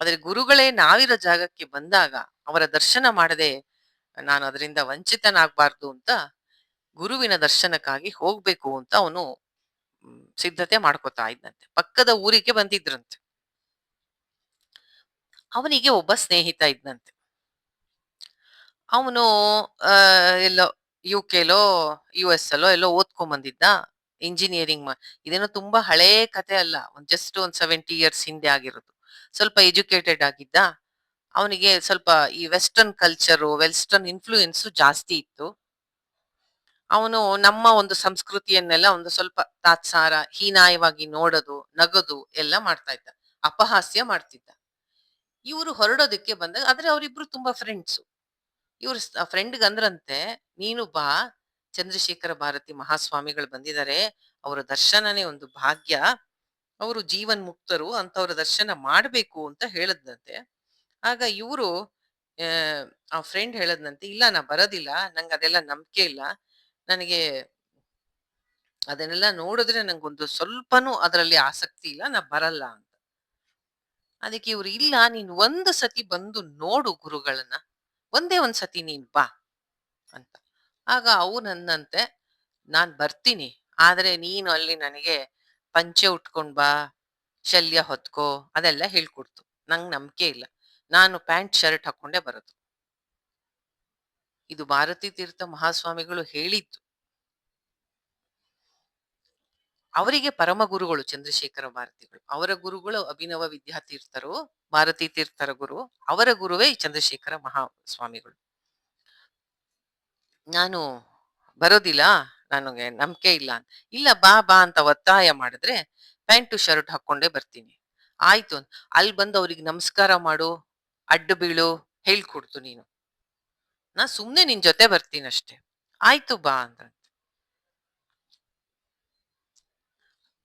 ಆದ್ರೆ ಗುರುಗಳೇ ನಾವಿರೋ ಜಾಗಕ್ಕೆ ಬಂದಾಗ ಅವರ ದರ್ಶನ ಮಾಡದೆ ನಾನು ಅದರಿಂದ ವಂಚಿತನಾಗಬಾರ್ದು ಅಂತ ಗುರುವಿನ ದರ್ಶನಕ್ಕಾಗಿ ಹೋಗ್ಬೇಕು ಅಂತ ಅವನು ಸಿದ್ಧತೆ ಮಾಡ್ಕೋತಾ ಇದ್ದಂತೆ. ಪಕ್ಕದ ಊರಿಗೆ ಬಂದಿದ್ರಂತೆ. ಅವನಿಗೆ ಒಬ್ಬ ಸ್ನೇಹಿತ ಇದ್ದಂತೆ. ಅವನು ಎಲ್ಲೋ UK ಲೋ US ಅಲ್ಲೋ ಎಲ್ಲೋ ಓದ್ಕೊಂಡ್ ಬಂದಿದ್ದ, ಇಂಜಿನಿಯರಿಂಗ್. ಇದೇನೋ ತುಂಬಾ ಹಳೇ ಕತೆ ಅಲ್ಲ, ಜಸ್ಟ್ ಒಂದ್ 70 ಇಯರ್ಸ್ ಹಿಂದೆ ಆಗಿರೋದು. ಸ್ವಲ್ಪ ಎಜುಕೇಟೆಡ್ ಆಗಿದ್ದ. ಅವನಿಗೆ ಸ್ವಲ್ಪ ಈ ವೆಸ್ಟರ್ನ್ ಕಲ್ಚರು, ವೆಸ್ಟರ್ನ್ ಇನ್ಫ್ಲೂಯೆನ್ಸ್ ಜಾಸ್ತಿ ಇತ್ತು. ಅವನು ನಮ್ಮ ಒಂದು ಸಂಸ್ಕೃತಿಯನ್ನೆಲ್ಲ ಒಂದು ಸ್ವಲ್ಪ ತಾತ್ಸಾರ ಹೀನಾಯವಾಗಿ ನೋಡೋದು, ನಗದು ಎಲ್ಲ ಮಾಡ್ತಾ ಇದ್ದ, ಅಪಹಾಸ್ಯ ಮಾಡ್ತಿದ್ದ. ಇವರು ಹೊರಡೋದಕ್ಕೆ ಬಂದಾಗ, ಆದ್ರೆ ಅವರಿಬ್ರು ತುಂಬಾ ಫ್ರೆಂಡ್ಸ್. ಇವ್ರ ಫ್ರೆಂಡ್ಗೆ ಅಂದ್ರಂತೆ, ನೀನು ಬಾ, ಚಂದ್ರಶೇಖರ ಭಾರತಿ ಮಹಾಸ್ವಾಮಿಗಳು ಬಂದಿದ್ದಾರೆ, ಅವರ ದರ್ಶನನೇ ಒಂದು ಭಾಗ್ಯ, ಅವರು ಜೀವನ್ ಮುಕ್ತರು, ಅಂತವ್ರ ದರ್ಶನ ಮಾಡ್ಬೇಕು ಅಂತ ಹೇಳದ್ನಂತೆ. ಆಗ ಇವರು ಆ ಫ್ರೆಂಡ್ ಹೇಳದ್ನಂತೆ, ಇಲ್ಲ ನಾ ಬರೋದಿಲ್ಲ, ನಂಗೆ ಅದೆಲ್ಲ ನಂಬಿಕೆ ಇಲ್ಲ, ನನಗೆ ಅದನ್ನೆಲ್ಲ ನೋಡಿದ್ರೆ ನಂಗೊಂದು ಸ್ವಲ್ಪನೂ ಅದರಲ್ಲಿ ಆಸಕ್ತಿ ಇಲ್ಲ, ನಾ ಬರಲ್ಲ ಅಂತ. ಅದಕ್ಕೆ ಇವ್ರು, ಇಲ್ಲ ನೀನ್ ಒಂದು ಸತಿ ಬಂದು ನೋಡು ಗುರುಗಳನ್ನ, ಒಂದೇ ಒಂದ್ ಸತಿ ನೀನ್ ಬಾ ಅಂತ. ಆಗ ಅವನಂದಂತೆ, ನಾನ್ ಬರ್ತೀನಿ, ಆದ್ರೆ ನೀನು ಅಲ್ಲಿ ನನಗೆ ಪಂಚೆ ಉಟ್ಕೊಂಡ್ ಬಾ, ಶಲ್ಯ ಹೊತ್ಕೋ, ಅದೆಲ್ಲ ಹೇಳ್ಕೊಡ್ತು. ನಂಗ್ ನಂಬಿಕೆ ಇಲ್ಲ, ನಾನು ಪ್ಯಾಂಟ್ ಶರ್ಟ್ ಹಾಕೊಂಡೇ ಬರೋದು. ಇದು ಭಾರತೀ ತೀರ್ಥ ಮಹಾಸ್ವಾಮಿಗಳು ಹೇಳಿದ್ದು. ಅವರಿಗೆ ಪರಮ ಗುರುಗಳು ಚಂದ್ರಶೇಖರ ಭಾರತಿಗಳು. ಅವರ ಗುರುಗಳು ಅಭಿನವ ವಿದ್ಯಾತೀರ್ಥರು, ಭಾರತೀ ತೀರ್ಥರ ಗುರು. ಅವರ ಗುರುವೇ ಚಂದ್ರಶೇಖರ ಮಹಾಸ್ವಾಮಿಗಳು. ನಾನು ಬರೋದಿಲ್ಲ, ನನಗೆ ನಂಬಿಕೆ ಇಲ್ಲ ಅಂತ. ಇಲ್ಲ ಬಾ ಬಾ ಅಂತ ಒತ್ತಾಯ ಮಾಡಿದ್ರೆ ಪ್ಯಾಂಟು ಶರ್ಟ್ ಹಾಕೊಂಡೇ ಬರ್ತೀನಿ. ಆಯ್ತು, ಅಲ್ಲಿ ಬಂದು ಅವ್ರಿಗೆ ನಮಸ್ಕಾರ ಮಾಡು, ಅಡ್ಡು ಬೀಳು, ಹೇಳ್ಕೊಡ್ತು ನೀನು, ನಾ ಸುಮ್ನೆ ನಿನ್ ಜೊತೆ ಬರ್ತೀನಷ್ಟೆ. ಆಯ್ತು ಬಾ ಅಂತ.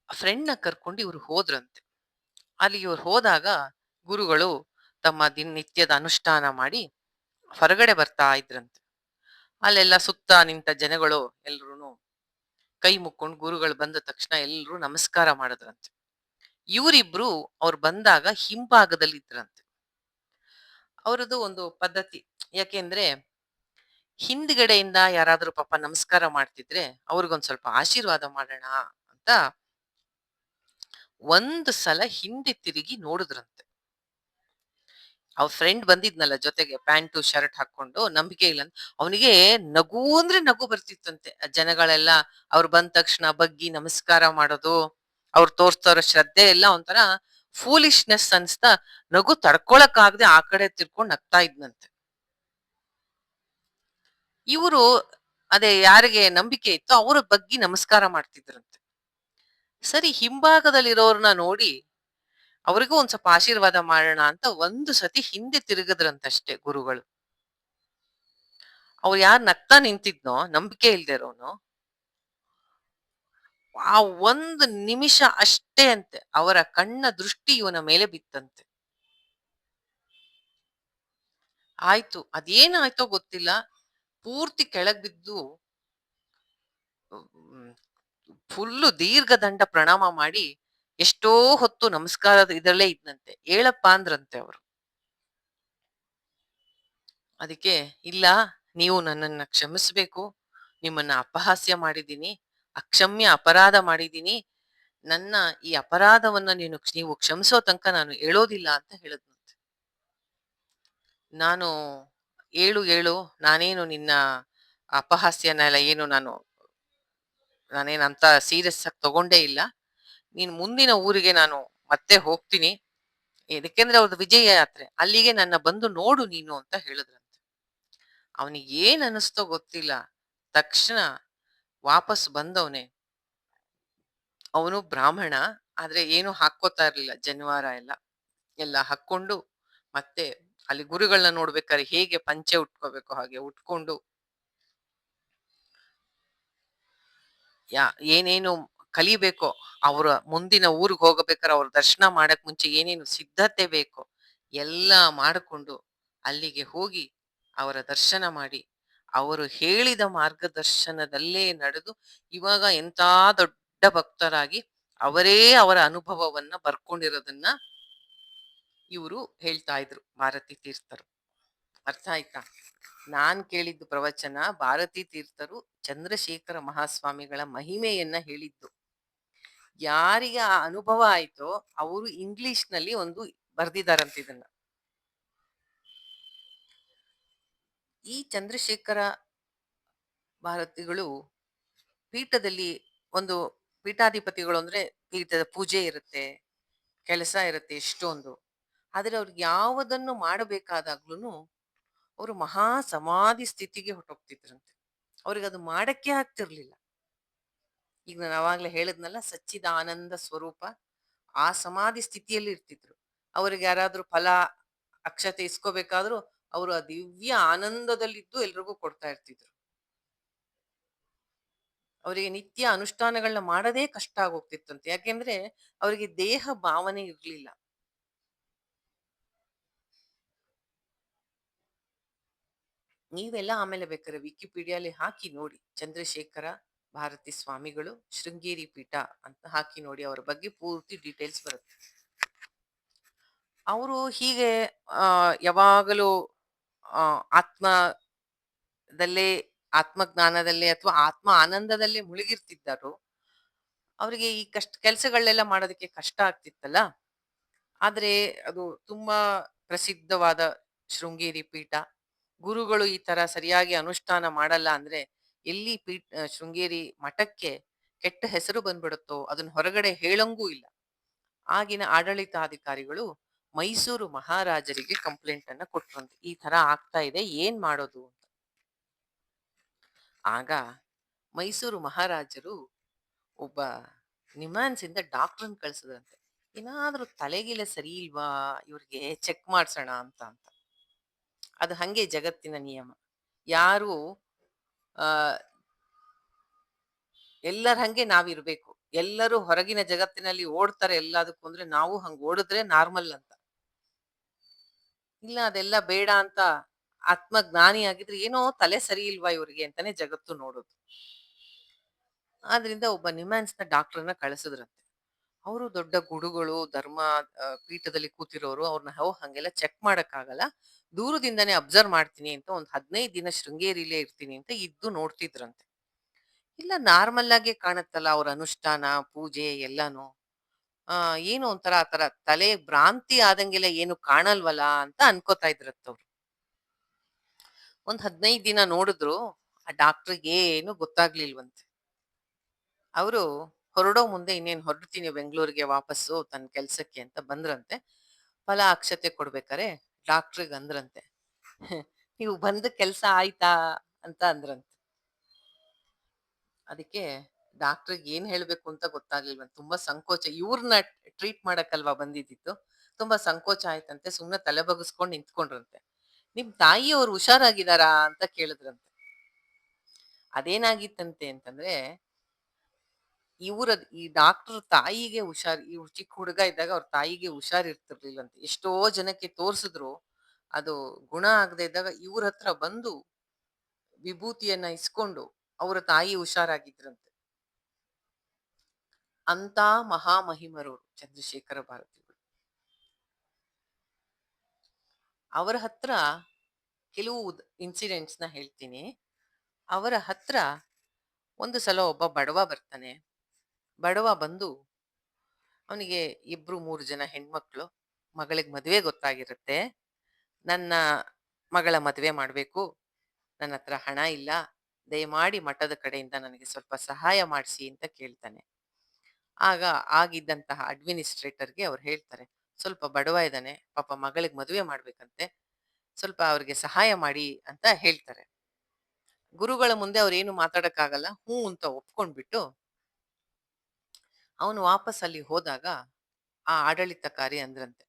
ಫ್ರೆಂಡ್‌ನ ಕರ್ಕೊಂಡು ಇವ್ರು ಹೋದ್ರಂತೆ. ಅಲ್ಲಿ ಇವ್ರು ಹೋದಾಗ ಗುರುಗಳು ತಮ್ಮ ದಿನನಿತ್ಯದ ಅನುಷ್ಠಾನ ಮಾಡಿ ಹೊರಗಡೆ ಬರ್ತಾ ಇದ್ರಂತೆ. ಅಲ್ಲೆಲ್ಲ ಸುತ್ತ ನಿಂತ ಜನಗಳು ಎಲ್ರೂನು ಕೈ ಮುಕ್ಕೊಂಡು ಗುರುಗಳು ಬಂದ ತಕ್ಷಣ ಎಲ್ರೂ ನಮಸ್ಕಾರ ಮಾಡಿದ್ರಂತೆ. ಇವರಿಬ್ರು ಅವ್ರು ಬಂದಾಗ ಹಿಂಭಾಗದಲ್ಲಿ ಇದ್ರಂತೆ. ಅವರದ್ದು ಒಂದು ಪದ್ಧತಿ. ಯಾಕೆಂದ್ರೆ ಹಿಂದ್ಗಡೆಯಿಂದ ಯಾರಾದ್ರೂ ಪಾಪ ನಮಸ್ಕಾರ ಮಾಡ್ತಿದ್ರೆ ಅವ್ರಿಗೊಂದ್ ಸ್ವಲ್ಪ ಆಶೀರ್ವಾದ ಮಾಡೋಣ ಅಂತ ಒಂದ್ ಸಲ ಹಿಂದೆ ತಿರುಗಿ ನೋಡಿದ್ರಂತೆ. ಅವ್ರ ಫ್ರೆಂಡ್ ಬಂದಿದ್ನಲ್ಲ ಜೊತೆಗೆ ಪ್ಯಾಂಟು ಶರ್ಟ್ ಹಾಕೊಂಡು ನಂಬಿಕೆ ಇಲ್ಲ ಅವನಿಗೆ ನಗು ಅಂದ್ರೆ ನಗು ಬರ್ತಿತ್ತಂತೆ. ಆ ಜನಗಳೆಲ್ಲ ಅವ್ರು ಬಂದ ತಕ್ಷಣ ಬಗ್ಗಿ ನಮಸ್ಕಾರ ಮಾಡೋದು, ಅವ್ರು ತೋರ್ಸ್ತಾ ಇರೋ ಶ್ರದ್ಧೆ ಎಲ್ಲ ಒಂಥರ ಫೂಲಿಶ್ನೆಸ್ ಅನ್ಸ್ತಾ ನಗು ತಡ್ಕೊಳಕ್ ಆಗದೆ ಆ ಕಡೆ ತಿರ್ಕೊಂಡ್ ನಗ್ತಾ ಇದ್ನಂತೆ. ಇವರು ಅದೇ ಯಾರಿಗೆ ನಂಬಿಕೆ ಇತ್ತೋ ಅವ್ರ ಬಗ್ಗಿ ನಮಸ್ಕಾರ ಮಾಡ್ತಿದ್ರಂತೆ. ಸರಿ ಹಿಂಭಾಗದಲ್ಲಿರೋರ್ನ ನೋಡಿ ಅವ್ರಿಗೂ ಒಂದ್ ಸ್ವಲ್ಪ ಆಶೀರ್ವಾದ ಮಾಡೋಣ ಅಂತ ಒಂದು ಸತಿ ಹಿಂದೆ ತಿರುಗದ್ರಂತಷ್ಟೇ ಗುರುಗಳು. ಅವ್ರು ಯಾರ್ ನಗ್ತಾ ನಿಂತಿದ್ನೋ ನಂಬಿಕೆ ಇಲ್ದೇ ಇರೋನು, ಆ ಒಂದ್ ನಿಮಿಷ ಅಷ್ಟೇ ಅಂತೆ ಅವರ ಕಣ್ಣ ದೃಷ್ಟಿ ಇವನ ಮೇಲೆ ಬಿತ್ತಂತೆ. ಆಯ್ತು ಅದೇನಾಯ್ತೋ ಗೊತ್ತಿಲ್ಲ, ಪೂರ್ತಿ ಕೆಳಗ್ ಬಿದ್ದು ಫುಲ್ಲು ದೀರ್ಘದಂಡ ಪ್ರಣಾಮ ಮಾಡಿ ಎಷ್ಟೋ ಹೊತ್ತು ನಮಸ್ಕಾರದ ಇದರಲ್ಲೇ ಇದ್ನಂತೆ. ಹೇಳಪ್ಪ ಅಂದ್ರಂತೆ ಅವರು. ಅದಕ್ಕೆ ಇಲ್ಲ, ನೀವು ನನ್ನನ್ನ ಕ್ಷಮಿಸ್ಬೇಕು. ನಿಮ್ಮನ್ನ ಅಪಹಾಸ್ಯ ಮಾಡಿದ್ದೀನಿ, ಅಕ್ಷಮ್ಯ ಅಪರಾಧ ಮಾಡಿದ್ದೀನಿ. ನನ್ನ ಈ ಅಪರಾಧವನ್ನ ನೀವು ಕ್ಷಮಿಸೋ ತನಕ ನಾನು ಹೇಳೋದಿಲ್ಲ ಅಂತ ಹೇಳಿದ್ನಂತೆ. ನಾನು ಹೇಳು ಹೇಳು, ನಾನೇನು ನಿನ್ನ ಅಪಹಾಸ್ಯನೆಲ್ಲ ಏನು ನಾನೇನಂತ ಸೀರಿಯಸ್ ಆಗಿ ತಗೊಂಡೇ ಇಲ್ಲ. ನೀನ್ ಮುಂದಿನ ಊರಿಗೆ ನಾನು ಮತ್ತೆ ಹೋಗ್ತೀನಿ. ಯಾಕೆಂದ್ರೆ ಅವ್ರದ್ದು ವಿಜಯ ಯಾತ್ರೆ, ಅಲ್ಲಿಗೆ ನನ್ನ ಬಂದು ನೋಡು ನೀನು ಅಂತ ಹೇಳಿದ್ರಂತೆ. ಅವನಿಗೆ ಏನ್ ಅನಿಸ್ತೋ ಗೊತ್ತಿಲ್ಲ, ತಕ್ಷಣ ವಾಪಸ್ ಬಂದವನೆ. ಅವನು ಬ್ರಾಹ್ಮಣ, ಆದ್ರೆ ಏನು ಹಾಕೋತಾ ಇರ್ಲಿಲ್ಲ, ಜನಿವಾರ ಎಲ್ಲ ಹಾಕೊಂಡು ಮತ್ತೆ ಅಲ್ಲಿ ಗುರುಗಳನ್ನ ನೋಡ್ಬೇಕಾದ್ರೆ ಹೇಗೆ ಪಂಚೆ ಉಟ್ಕೋಬೇಕು ಹಾಗೆ ಉಟ್ಕೊಂಡು ಏನೇನು ಕಲಿಬೇಕೋ, ಅವರ ಮುಂದಿನ ಊರಿಗೆ ಹೋಗಬೇಕಾದ್ರೆ ಅವ್ರ ದರ್ಶನ ಮಾಡಕ್ ಮುಂಚೆ ಏನೇನು ಸಿದ್ಧತೆ ಬೇಕೋ ಎಲ್ಲ ಮಾಡಿಕೊಂಡು ಅಲ್ಲಿಗೆ ಹೋಗಿ ಅವರ ದರ್ಶನ ಮಾಡಿ ಅವರು ಹೇಳಿದ ಮಾರ್ಗದರ್ಶನದಲ್ಲೇ ನಡೆದು ಇವಾಗ ಎಂತ ದೊಡ್ಡ ಭಕ್ತರಾಗಿ ಅವರೇ ಅವರ ಅನುಭವವನ್ನ ಬರ್ಕೊಂಡಿರೋದನ್ನ ಇವರು ಹೇಳ್ತಾ ಇದ್ರು, ಭಾರತೀ ತೀರ್ಥರು. ಅರ್ಥ ಆಯ್ತಾ? ನಾನ್ ಕೇಳಿದ್ದು ಪ್ರವಚನ ಭಾರತೀ ತೀರ್ಥರು ಚಂದ್ರಶೇಖರ ಮಹಾಸ್ವಾಮಿಗಳ ಮಹಿಮೆಯನ್ನ ಹೇಳಿದ್ದು. ಯಾರಿಗೆ ಆ ಅನುಭವ ಆಯ್ತೋ ಅವರು ಇಂಗ್ಲಿಷ್ ನಲ್ಲಿ ಒಂದು ಬರ್ದಿದಾರಂತ ಇದನ್ನ. ಈ ಚಂದ್ರಶೇಖರ ಭಾರತಿಗಳು ಪೀಠದಲ್ಲಿ ಒಂದು ಪೀಠಾಧಿಪತಿಗಳು ಅಂದ್ರೆ ಪೀಠದ ಪೂಜೆ ಇರುತ್ತೆ, ಕೆಲಸ ಇರುತ್ತೆ ಎಷ್ಟೊಂದು. ಆದ್ರೆ ಅವ್ರಿಗೆ ಯಾವುದನ್ನು ಮಾಡಬೇಕಾದಾಗ್ಲೂ ಅವರು ಮಹಾ ಸಮಾಧಿ ಸ್ಥಿತಿಗೆ ಹೊರಟೋಗ್ತಿದ್ರಂತೆ. ಅವ್ರಿಗೆ ಅದು ಮಾಡಕ್ಕೆ ಆಗ್ತಿರ್ಲಿಲ್ಲ. ಈಗ ನಾನು ಅವಾಗ್ಲೇ ಹೇಳಿದ್ನಲ್ಲ, ಸಚ್ಚಿದಾನಂದ ಸ್ವರೂಪ, ಆ ಸಮಾಧಿ ಸ್ಥಿತಿಯಲ್ಲಿ ಇರ್ತಿದ್ರು. ಅವ್ರಿಗೆ ಯಾರಾದ್ರೂ ಫಲ ಅಕ್ಷತೆ ಇಸ್ಕೋಬೇಕಾದ್ರೂ ಅವರು ಆ ದಿವ್ಯ ಆನಂದದಲ್ಲಿದ್ದು ಎಲ್ರಿಗೂ ಕೊಡ್ತಾ ಇರ್ತಿದ್ರು. ಅವರಿಗೆ ನಿತ್ಯ ಅನುಷ್ಠಾನಗಳನ್ನ ಮಾಡದೇ ಕಷ್ಟ ಆಗೋಗ್ತಿತ್ತಂತೆ. ಯಾಕೆಂದ್ರೆ ಅವರಿಗೆ ದೇಹ ಭಾವನೆ ಇರ್ಲಿಲ್ಲ. ನೀವೆಲ್ಲ ಆಮೇಲೆ ಬೇಕಾದ್ರೆ ವಿಕಿಪೀಡಿಯಲ್ಲಿ ಹಾಕಿ ನೋಡಿ, ಚಂದ್ರಶೇಖರ ಭಾರತಿ ಸ್ವಾಮಿಗಳು ಶೃಂಗೇರಿ ಪೀಠ ಅಂತ ಹಾಕಿ ನೋಡಿ, ಅವರ ಬಗ್ಗೆ ಪೂರ್ತಿ ಡೀಟೇಲ್ಸ್ ಬರುತ್ತೆ. ಅವರು ಹೀಗೆ ಯಾವಾಗಲೂ ಆತ್ಮದಲ್ಲೇ, ಆತ್ಮಜ್ಞಾನದಲ್ಲೇ ಅಥವಾ ಆತ್ಮ ಆನಂದದಲ್ಲೇ ಮುಳುಗಿರ್ತಿದ್ದರು. ಅವರಿಗೆ ಈ ಕೆಲಸಗಳೆಲ್ಲ ಮಾಡೋದಕ್ಕೆ ಕಷ್ಟ ಆಗ್ತಿತ್ತಲ್ಲ. ಆದ್ರೆ ಅದು ತುಂಬಾ ಪ್ರಸಿದ್ಧವಾದ ಶೃಂಗೇರಿ ಪೀಠ. ಗುರುಗಳು ಈ ತರ ಸರಿಯಾಗಿ ಅನುಷ್ಠಾನ ಮಾಡಲ್ಲ ಅಂದ್ರೆ ಎಲ್ಲಿ ಶೃಂಗೇರಿ ಮಠಕ್ಕೆ ಕೆಟ್ಟ ಹೆಸರು ಬಂದ್ಬಿಡುತ್ತೋ ಅದನ್ನ ಹೊರಗಡೆ ಹೇಳಂಗೂ ಇಲ್ಲ. ಆಗಿನ ಆಡಳಿತಾಧಿಕಾರಿಗಳು ಮೈಸೂರು ಮಹಾರಾಜರಿಗೆ ಕಂಪ್ಲೇಂಟ್ ಅನ್ನ ಕೊಟ್ರಂತೆ, ಈ ತರ ಆಗ್ತಾ ಇದೆ, ಏನ್ ಮಾಡೋದು ಅಂತ. ಆಗ ಮೈಸೂರು ಮಹಾರಾಜರು ಒಬ್ಬ ನಿಮ್ಹಾನ್ಸ್ ಇಂದ ಡಾಕ್ಟರ್ನ ಕಳ್ಸಿದ್ರಂತೆ. ಏನಾದ್ರೂ ತಲೆಗಿಲೆ ಸರಿ ಇಲ್ವಾ ಇವ್ರಿಗೆ, ಚೆಕ್ ಮಾಡ್ಸೋಣ ಅಂತ. ಅದು ಹಂಗೆ ಜಗತ್ತಿನ ನಿಯಮ. ಯಾರು ಆ ಎಲ್ಲರ ಹಂಗೆ ನಾವಿರ್ಬೇಕು. ಎಲ್ಲರೂ ಹೊರಗಿನ ಜಗತ್ತಿನಲ್ಲಿ ಓಡ್ತಾರೆ ಎಲ್ಲದಕ್ಕೂ ಅಂದ್ರೆ ನಾವು ಹಂಗ್ ಓಡಿದ್ರೆ ನಾರ್ಮಲ್ ಅಂತ. ಇಲ್ಲ ಅದೆಲ್ಲ ಬೇಡ ಅಂತ ಆತ್ಮಜ್ಞಾನಿ ಆಗಿದ್ರೆ ಏನೋ ತಲೆ ಸರಿ ಇಲ್ವಾ ಇವ್ರಿಗೆ ಅಂತಾನೆ ಜಗತ್ತು ನೋಡೋದು. ಆದ್ರಿಂದ ಒಬ್ಬ ನಿಮ್ಹಾನ್ಸ್‌ನ ಡಾಕ್ಟರ್‌ನ ಕಳಿಸಿದ್ರಂತೆ. ಅವರು ದೊಡ್ಡ ಗುಡುಗಳು, ಧರ್ಮ ಪೀಠದಲ್ಲಿ ಕೂತಿರೋರು. ಅವ್ರನ್ನ ಹಂಗೆಲ್ಲ ಚೆಕ್ ಮಾಡಕ್ಕಾಗಲ್ಲ. ದೂರದಿಂದಾನೇ ಅಬ್ಸರ್ವ್ ಮಾಡ್ತೀನಿ ಅಂತ ಒಂದ್ 15 ದಿನ ಶೃಂಗೇರಿಲೇ ಇರ್ತೀನಿ ಅಂತ ಇದ್ದು ನೋಡ್ತಿದ್ರಂತೆ. ಇಲ್ಲ ನಾರ್ಮಲ್ ಆಗೇ ಕಾಣತ್ತಲ್ಲ ಅವ್ರ ಅನುಷ್ಠಾನ, ಪೂಜೆ ಎಲ್ಲಾನು. ಏನು ಒಂಥರ ಆ ತರ ತಲೆ ಭ್ರಾಂತಿ ಆದಂಗೆಲ್ಲ ಏನು ಕಾಣಲ್ವಲ್ಲ ಅಂತ ಅನ್ಕೋತಾ ಇದ್ರಂತವ್ರು. ಒಂದ್ 15 ದಿನ ನೋಡಿದ್ರು. ಆ ಡಾಕ್ಟ್ರಿಗ್ ಏನು ಗೊತ್ತಾಗ್ಲಿಲ್ವಂತೆ. ಅವರು ಹೊರಡೋ ಮುಂದೆ ಇನ್ನೇನ್ ಹೊರಡ್ತೀನಿ ಬೆಂಗಳೂರಿಗೆ ವಾಪಸ್ಸು ತನ್ನ ಕೆಲ್ಸಕ್ಕೆ ಅಂತ ಬಂದ್ರಂತೆ. ಫಲ ಅಕ್ಷತೆ ಕೊಡ್ಬೇಕಾರೆ ಡಾಕ್ಟ್ರಿಗ್ ಅಂದ್ರಂತೆ. ನೀವು ಬಂದ ಕೆಲ್ಸ ಆಯ್ತಾ ಅಂತ ಅಂದ್ರಂತೆ. ಅದಕ್ಕೆ ಡಾಕ್ಟ್ರಿಗ್ ಏನ್ ಹೇಳ್ಬೇಕು ಅಂತ ಗೊತ್ತಾಗ್ಲಿಲ್ವಂತೆ. ತುಂಬಾ ಸಂಕೋಚ. ಇವ್ರನ್ನ ಟ್ರೀಟ್ ಮಾಡಕ್ಕಲ್ವಾ ಬಂದಿದ್ದಿದ್ದು. ತುಂಬಾ ಸಂಕೋಚ ಆಯ್ತಂತೆ. ಸುಮ್ನೆ ತಲೆ ಬಗ್ಗಿಸ್ಕೊಂಡ್ ನಿಂತ್ಕೊಂಡ್ರಂತೆ. ನಿಮ್ ತಾಯಿಯವ್ರು ಹುಷಾರಾಗಿದಾರಾ ಅಂತ ಕೇಳಿದ್ರಂತೆ. ಅದೇನಾಗಿತ್ತಂತೆ ಅಂತಂದ್ರೆ ಈ ಡಾಕ್ಟರ್ ತಾಯಿಗೆ ಇವ್ರು ಚಿಕ್ಕ ಹುಡುಗ ಇದ್ದಾಗ ಅವ್ರ ತಾಯಿಗೆ ಹುಷಾರಿರ್ತಿರ್ಲಿಲ್ಲಂತೆ. ಎಷ್ಟೋ ಜನಕ್ಕೆ ತೋರ್ಸಿದ್ರು. ಅದು ಗುಣ ಆಗದೆ ಇದ್ದಾಗ ಇವ್ರ ಹತ್ರ ಬಂದು ವಿಭೂತಿಯನ್ನ ಇಸ್ಕೊಂಡು ಅವ್ರ ತಾಯಿ ಹುಷಾರಾಗಿದ್ರಂತೆ. ಅಂತ ಮಹಾಮಹಿಮರವರು ಚಂದ್ರಶೇಖರ ಭಾರತಿಗಳು. ಅವರ ಹತ್ರ ಕೆಲವು ಇನ್ಸಿಡೆಂಟ್ಸ್ ನ ಹೇಳ್ತೀನಿ. ಅವರ ಹತ್ರ ಒಂದು ಸಲ ಒಬ್ಬ ಬಡವ ಬರ್ತಾನೆ. ಬಡವ ಬಂದು ಅವನಿಗೆ 2-3 ಜನ ಹೆಣ್ಮಕ್ಳು. ಮಗಳಿಗೆ ಮದುವೆ ಗೊತ್ತಾಗಿರುತ್ತೆ. ನನ್ನ ಮಗಳ ಮದುವೆ ಮಾಡ್ಬೇಕು. ನನ್ನ ಹತ್ರ ಹಣ ಇಲ್ಲ. ದಯಮಾಡಿ ಮಠದ ಕಡೆಯಿಂದ ನನಗೆ ಸ್ವಲ್ಪ ಸಹಾಯ ಮಾಡಿಸಿ ಅಂತ ಕೇಳ್ತಾನೆ. ಆಗ ಆಗಿದ್ದಂತಹ ಅಡ್ಮಿನಿಸ್ಟ್ರೇಟರ್ಗೆ ಅವ್ರು ಹೇಳ್ತಾರೆ, ಸ್ವಲ್ಪ ಬಡವ ಇದ್ದಾನೆ, ಪಾಪ ಮಗಳಿಗೆ ಮದುವೆ ಮಾಡ್ಬೇಕಂತೆ, ಸ್ವಲ್ಪ ಅವ್ರಿಗೆ ಸಹಾಯ ಮಾಡಿ ಅಂತ ಹೇಳ್ತಾರೆ. ಗುರುಗಳ ಮುಂದೆ ಅವ್ರೇನು ಮಾತಾಡಕ್ಕಾಗಲ್ಲ. ಹ್ಞೂ ಅಂತ ಒಪ್ಕೊಂಡ್ಬಿಟ್ಟು ಅವನು ವಾಪಸ್ ಅಲ್ಲಿ ಹೋದಾಗ ಆ ಆಡಳಿತಕಾರಿ ಅಂದ್ರಂತೆ,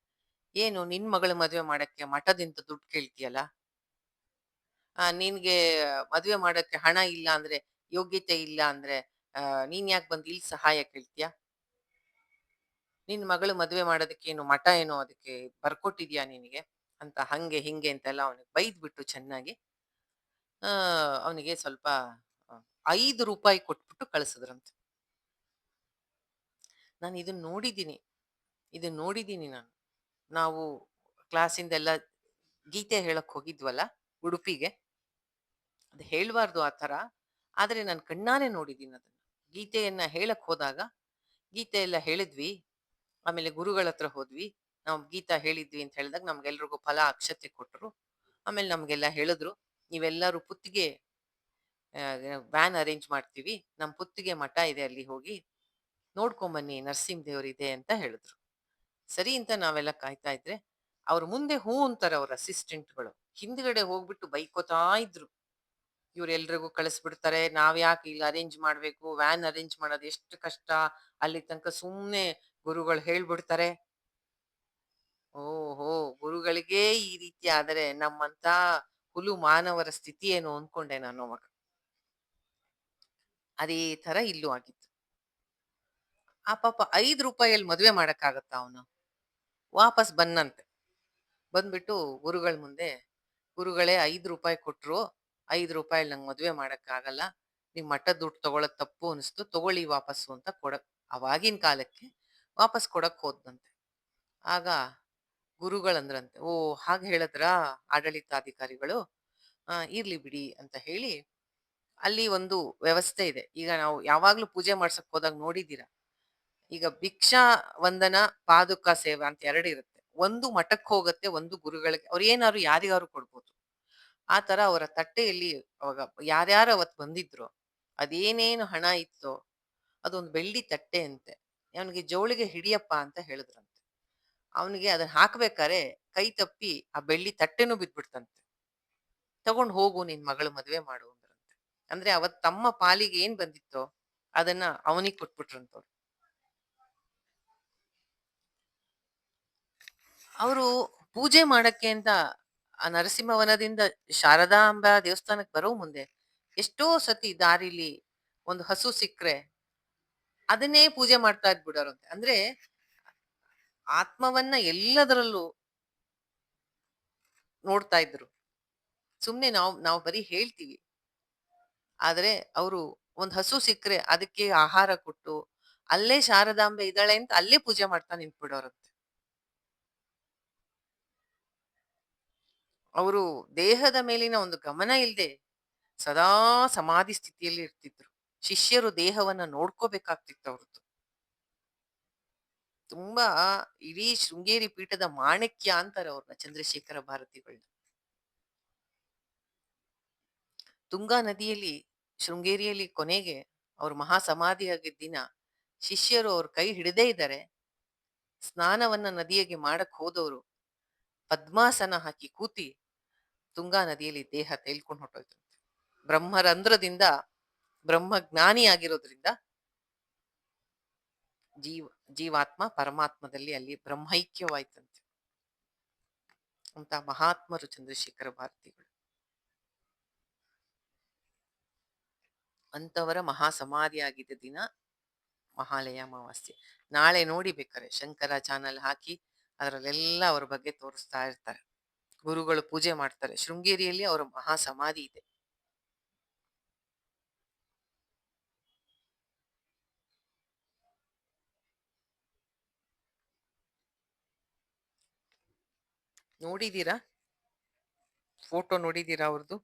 ಏನು ನಿನ್ ಮಗಳ ಮದುವೆ ಮಾಡಕ್ಕೆ ಮಠದಿಂದ ದುಡ್ಡು ಕೇಳ್ತೀಯಲ್ಲ? ನಿನ್ಗೆ ಮದುವೆ ಮಾಡಕ್ಕೆ ಹಣ ಇಲ್ಲ ಅಂದ್ರೆ, ಯೋಗ್ಯತೆ ಇಲ್ಲ ಅಂದ್ರೆ ನೀನ್ ಯಾಕೆ ಬಂದು ಇಲ್ಲಿ ಸಹಾಯ ಕೇಳ್ತೀಯ? ನಿನ್ ಮಗಳು ಮದುವೆ ಮಾಡೋದಕ್ಕೇನು ಮಠ ಏನೋ ಅದಕ್ಕೆ ಬರ್ಕೊಟ್ಟಿದ್ಯಾ ನಿನಗೆ ಅಂತ ಹಂಗೆ ಹಿಂಗೆ ಅಂತೆಲ್ಲ ಅವನಿಗೆ ಬೈದ್ಬಿಟ್ಟು ಚೆನ್ನಾಗಿ ಅವನಿಗೆ ಸ್ವಲ್ಪ ಆ, 5 ರೂಪಾಯಿ ಕೊಟ್ಬಿಟ್ಟು ಕಳಿಸಿದ್ರಂತೆ. ನಾನು ಇದನ್ನ ನೋಡಿದ್ದೀನಿ ನಾನು. ನಾವು ಕ್ಲಾಸಿಂದೆಲ್ಲ ಗೀತೆ ಹೇಳಕ್ ಹೋಗಿದ್ವಲ್ಲ ಉಡುಪಿಗೆ. ಅದು ಹೇಳ್ಬಾರ್ದು ಆ ತರ. ಆದ್ರೆ ನಾನು ಕಣ್ಣಾರೆ ನೋಡಿದ್ದೀನಿ ಅದನ್ನ. ಗೀತೆಯನ್ನ ಹೇಳಕ್ ಹೋದಾಗ ಗೀತೆ ಎಲ್ಲ ಹೇಳಿದ್ವಿ. ಆಮೇಲೆ ಗುರುಗಳ ಹತ್ರ ಹೋದ್ವಿ. ನಾವು ಗೀತಾ ಹೇಳಿದ್ವಿ ಅಂತ ಹೇಳಿದಾಗ ನಮ್ಗೆಲ್ರಿಗೂ ಫಲ ಅಕ್ಷತೆ ಕೊಟ್ರು. ಆಮೇಲೆ ನಮ್ಗೆಲ್ಲ ಹೇಳಿದ್ರು, ನೀವೆಲ್ಲರೂ ಪುತ್ತಿಗೆ ವ್ಯಾನ್ ಅರೇಂಜ್ ಮಾಡ್ತೀವಿ. ನಮ್ ಪುತ್ತಿಗೆ ಮಠ ಇದೆ, ಅಲ್ಲಿ ಹೋಗಿ ನೋಡ್ಕೊಂಬನ್ನಿ, ನರಸಿಂಹ ದೇವ್ರಿದೆ ಅಂತ ಹೇಳಿದ್ರು. ಸರಿ ಅಂತ ನಾವೆಲ್ಲ ಕಾಯ್ತಾ ಇದ್ರೆ ಅವ್ರ ಮುಂದೆ ಹೂ ಅಂತಾರೆ ಅವ್ರ ಅಸಿಸ್ಟೆಂಟ್ಗಳು. ಹಿಂದ್ಗಡೆ ಹೋಗ್ಬಿಟ್ಟು ಬೈಕೋತಾ ಇದ್ರು. ಇವ್ರೆಲ್ರಿಗೂ ಕಳಿಸ್ಬಿಡ್ತಾರೆ, ನಾವ್ ಯಾಕೆ ಇಲ್ಲಿ ಅರೇಂಜ್ ಮಾಡ್ಬೇಕು, ವ್ಯಾನ್ ಅರೇಂಜ್ ಮಾಡೋದು ಎಷ್ಟು ಕಷ್ಟ, ಅಲ್ಲಿ ತನಕ ಸುಮ್ನೆ ಗುರುಗಳು ಹೇಳ್ಬಿಡ್ತಾರೆ. ಓಹೋ, ಗುರುಗಳಿಗೇ ಈ ರೀತಿ ಆದರೆ ನಮ್ಮಂತ ಹುಲು ಮಾನವರ ಸ್ಥಿತಿ ಏನು ಅನ್ಕೊಂಡೆ ನಾನು ಅವಾಗ. ಅದೇ ತರ ಇಲ್ಲೂ ಆಗಿತ್ತು. ಆ ಪಾಪ 5 ರೂಪಾಯಲ್ಲಿ ಮದ್ವೆ ಮಾಡಕ್ಕಾಗತ್ತ ಅವನು? ವಾಪಸ್ ಬಂದಂತೆ. ಬಂದ್ಬಿಟ್ಟು ಗುರುಗಳ ಮುಂದೆ, ಗುರುಗಳೇ 5 ರೂಪಾಯಿ ಕೊಟ್ರು, 5 ರೂಪಾಯಿ ನಂಗೆ ಮದ್ವೆ ಮಾಡಕ್ಕಾಗಲ್ಲ, ನಿಮ್ ಮಠದ ದುಡ್ಡು ತಗೊಳಕ್ ತಪ್ಪು ಅನಿಸ್ತು, ತಗೊಳ್ಳಿ ವಾಪಸ್ಸು ಅಂತ ಅವಾಗಿನ ಕಾಲಕ್ಕೆ ವಾಪಸ್ ಕೊಡಕ್ ಹೋದ್ನಂತೆ. ಆಗ ಗುರುಗಳಂದ್ರಂತೆ, ಓ ಹಾಗೆ ಹೇಳಿದ್ರಾ ಆಡಳಿತಾಧಿಕಾರಿಗಳು, ಇರ್ಲಿ ಬಿಡಿ ಅಂತ ಹೇಳಿ ಅಲ್ಲಿ ಒಂದು ವ್ಯವಸ್ಥೆ ಇದೆ. ಈಗ ನಾವು ಯಾವಾಗ್ಲೂ ಪೂಜೆ ಮಾಡ್ಸಕ್ ಹೋದಾಗ ನೋಡಿದೀರ, ಈಗ ಭಿಕ್ಷಾ ವಂದನ ಪಾದುಕ ಸೇವೆ ಅಂತ 2 ಇರುತ್ತೆ. ಒಂದು ಮಠಕ್ಕೆ ಹೋಗುತ್ತೆ, ಒಂದು ಗುರುಗಳಿಗೆ. ಅವ್ರು ಏನಾದ್ರು ಯಾರಿಗಾರು ಕೊಡ್ಬೋದು. ಆ ತರ ಅವರ ತಟ್ಟೆಯಲ್ಲಿ ಅವಾಗ ಯಾರ್ಯಾರು ಅವತ್ ಬಂದಿದ್ರು ಅದೇನೇನು ಹಣ ಇತ್ತೋ ಅದೊಂದು ಬೆಳ್ಳಿ ತಟ್ಟೆ ಅಂತೆ. ಅವನಿಗೆ ಜೋಳಿಗೆ ಹಿಡಿಯಪ್ಪ ಅಂತ ಹೇಳಿದ್ರಂತೆ. ಅವನಿಗೆ ಅದನ್ನ ಹಾಕ್ಬೇಕಾರೆ ಕೈ ತಪ್ಪಿ ಆ ಬೆಳ್ಳಿ ತಟ್ಟೆನೂ ಬಿದ್ಬಿಡ್ತಂತೆ. ತಗೊಂಡ್ ಹೋಗು, ನಿನ್ ಮಗಳ ಮದ್ವೆ ಮಾಡು ಅಂದ್ರಂತೆ. ಅಂದ್ರೆ ಅವತ್ ತಮ್ಮ ಪಾಲಿಗೆ ಏನ್ ಬಂದಿತ್ತೋ ಅದನ್ನ ಅವನಿಗೆ ಕೊಟ್ಬಿಟ್ರಂತವ್ರು. ಅವರು ಪೂಜೆ ಮಾಡಕ್ಕೆ ಅಂತ ಆ ನರಸಿಂಹವನದಿಂದ ಶಾರದಾಂಬ ದೇವಸ್ಥಾನಕ್ಕೆ ಬರೋ ಮುಂದೆ ಎಷ್ಟೋ ಸತಿ ದಾರಿಲಿ ಒಂದು ಹಸು ಸಿಕ್ಕ್ರೆ ಅದನ್ನೇ ಪೂಜೆ ಮಾಡ್ತಾ ಇದ್ಬಿಡೋರಂತೆ. ಅಂದ್ರೆ ಆತ್ಮವನ್ನ ಎಲ್ಲದರಲ್ಲೂ ನೋಡ್ತಾ ಇದ್ರು. ಸುಮ್ನೆ ನಾವು ಬರೀ ಹೇಳ್ತೀವಿ. ಆದ್ರೆ ಅವರು ಒಂದ್ ಹಸು ಸಿಕ್ಕ್ರೆ ಅದಕ್ಕೆ ಆಹಾರ ಕೊಟ್ಟು ಅಲ್ಲೇ ಶಾರದಾಂಬೆ ಇದ್ದಾಳೆ ಅಂತ ಅಲ್ಲೇ ಪೂಜೆ ಮಾಡ್ತಾ ನಿಂತ್ಬಿಡೋರಂತೆ. ಅವರು ದೇಹದ ಮೇಲಿನ ಒಂದು ಗಮನ ಇಲ್ದೆ ಸದಾ ಸಮಾಧಿ ಸ್ಥಿತಿಯಲ್ಲಿ ಇರ್ತಿದ್ರು. ಶಿಷ್ಯರು ದೇಹವನ್ನ ನೋಡ್ಕೋಬೇಕಾಗ್ತಿತ್ತು ಅವ್ರದ್ದು. ತುಂಬಾ ಇಡೀ ಶೃಂಗೇರಿ ಪೀಠದ ಮಾಣಿಕ್ಯ ಅಂತಾರೆ ಅವ್ರನ್ನ, ಚಂದ್ರಶೇಖರ ಭಾರತಿಗಳನ್ನ. ತುಂಗಾ ನದಿಯಲ್ಲಿ ಶೃಂಗೇರಿಯಲ್ಲಿ ಕೊನೆಗೆ ಅವ್ರು ಮಹಾ ಸಮಾಧಿ ಆಗಿದ್ದ ದಿನ ಶಿಷ್ಯರು ಅವ್ರ ಕೈ ಹಿಡದೇ ಇದ್ದಾರೆ. ಸ್ನಾನವನ್ನ ನದಿಗೆ ಮಾಡಕ್ ಹೋದವರು ಪದ್ಮಾಸನ ಹಾಕಿ ಕೂತಿ ತುಂಗಾ ನದಿಯಲ್ಲಿ ದೇಹ ತೇಲ್ಕೊಂಡು ಹೊಟ್ಟೋಯ್ತಂತೆ. ಬ್ರಹ್ಮರಂಧ್ರದಿಂದ ಬ್ರಹ್ಮ ಜ್ಞಾನಿ ಆಗಿರೋದ್ರಿಂದ ಜೀವ ಜೀವಾತ್ಮ ಪರಮಾತ್ಮದಲ್ಲಿ ಅಲ್ಲಿ ಬ್ರಹ್ಮೈಕ್ಯವಾಯ್ತಂತೆ. ಅಂತ ಮಹಾತ್ಮರು ಚಂದ್ರಶೇಖರ ಭಾರತಿಗಳು. ಅಂತವರ ಮಹಾ ಸಮಾಧಿ ಆಗಿದ್ದ ದಿನ ಮಹಾಲಯ ಅಮಾವಾಸ್ಯೆ. ನಾಳೆ ನೋಡಿ ಬೇಕಾರೆ ಶಂಕರ ಚಾನಲ್ ಹಾಕಿ ಅದರಲ್ಲೆಲ್ಲ ಅವ್ರ ಬಗ್ಗೆ ತೋರಿಸ್ತಾ ಇರ್ತಾರೆ. ಗುರುಗಳು ಪೂಜೆ ಮಾಡ್ತಾರೆ. ಶೃಂಗೇರಿಯಲ್ಲಿ ಅವರ ಮಹಾ ಸಮಾಧಿ ಇದೆ. ನೋಡಿದೀರಾ? ಫೋಟೋ ನೋಡಿದೀರಾ ಅವ್ರದ್ದು?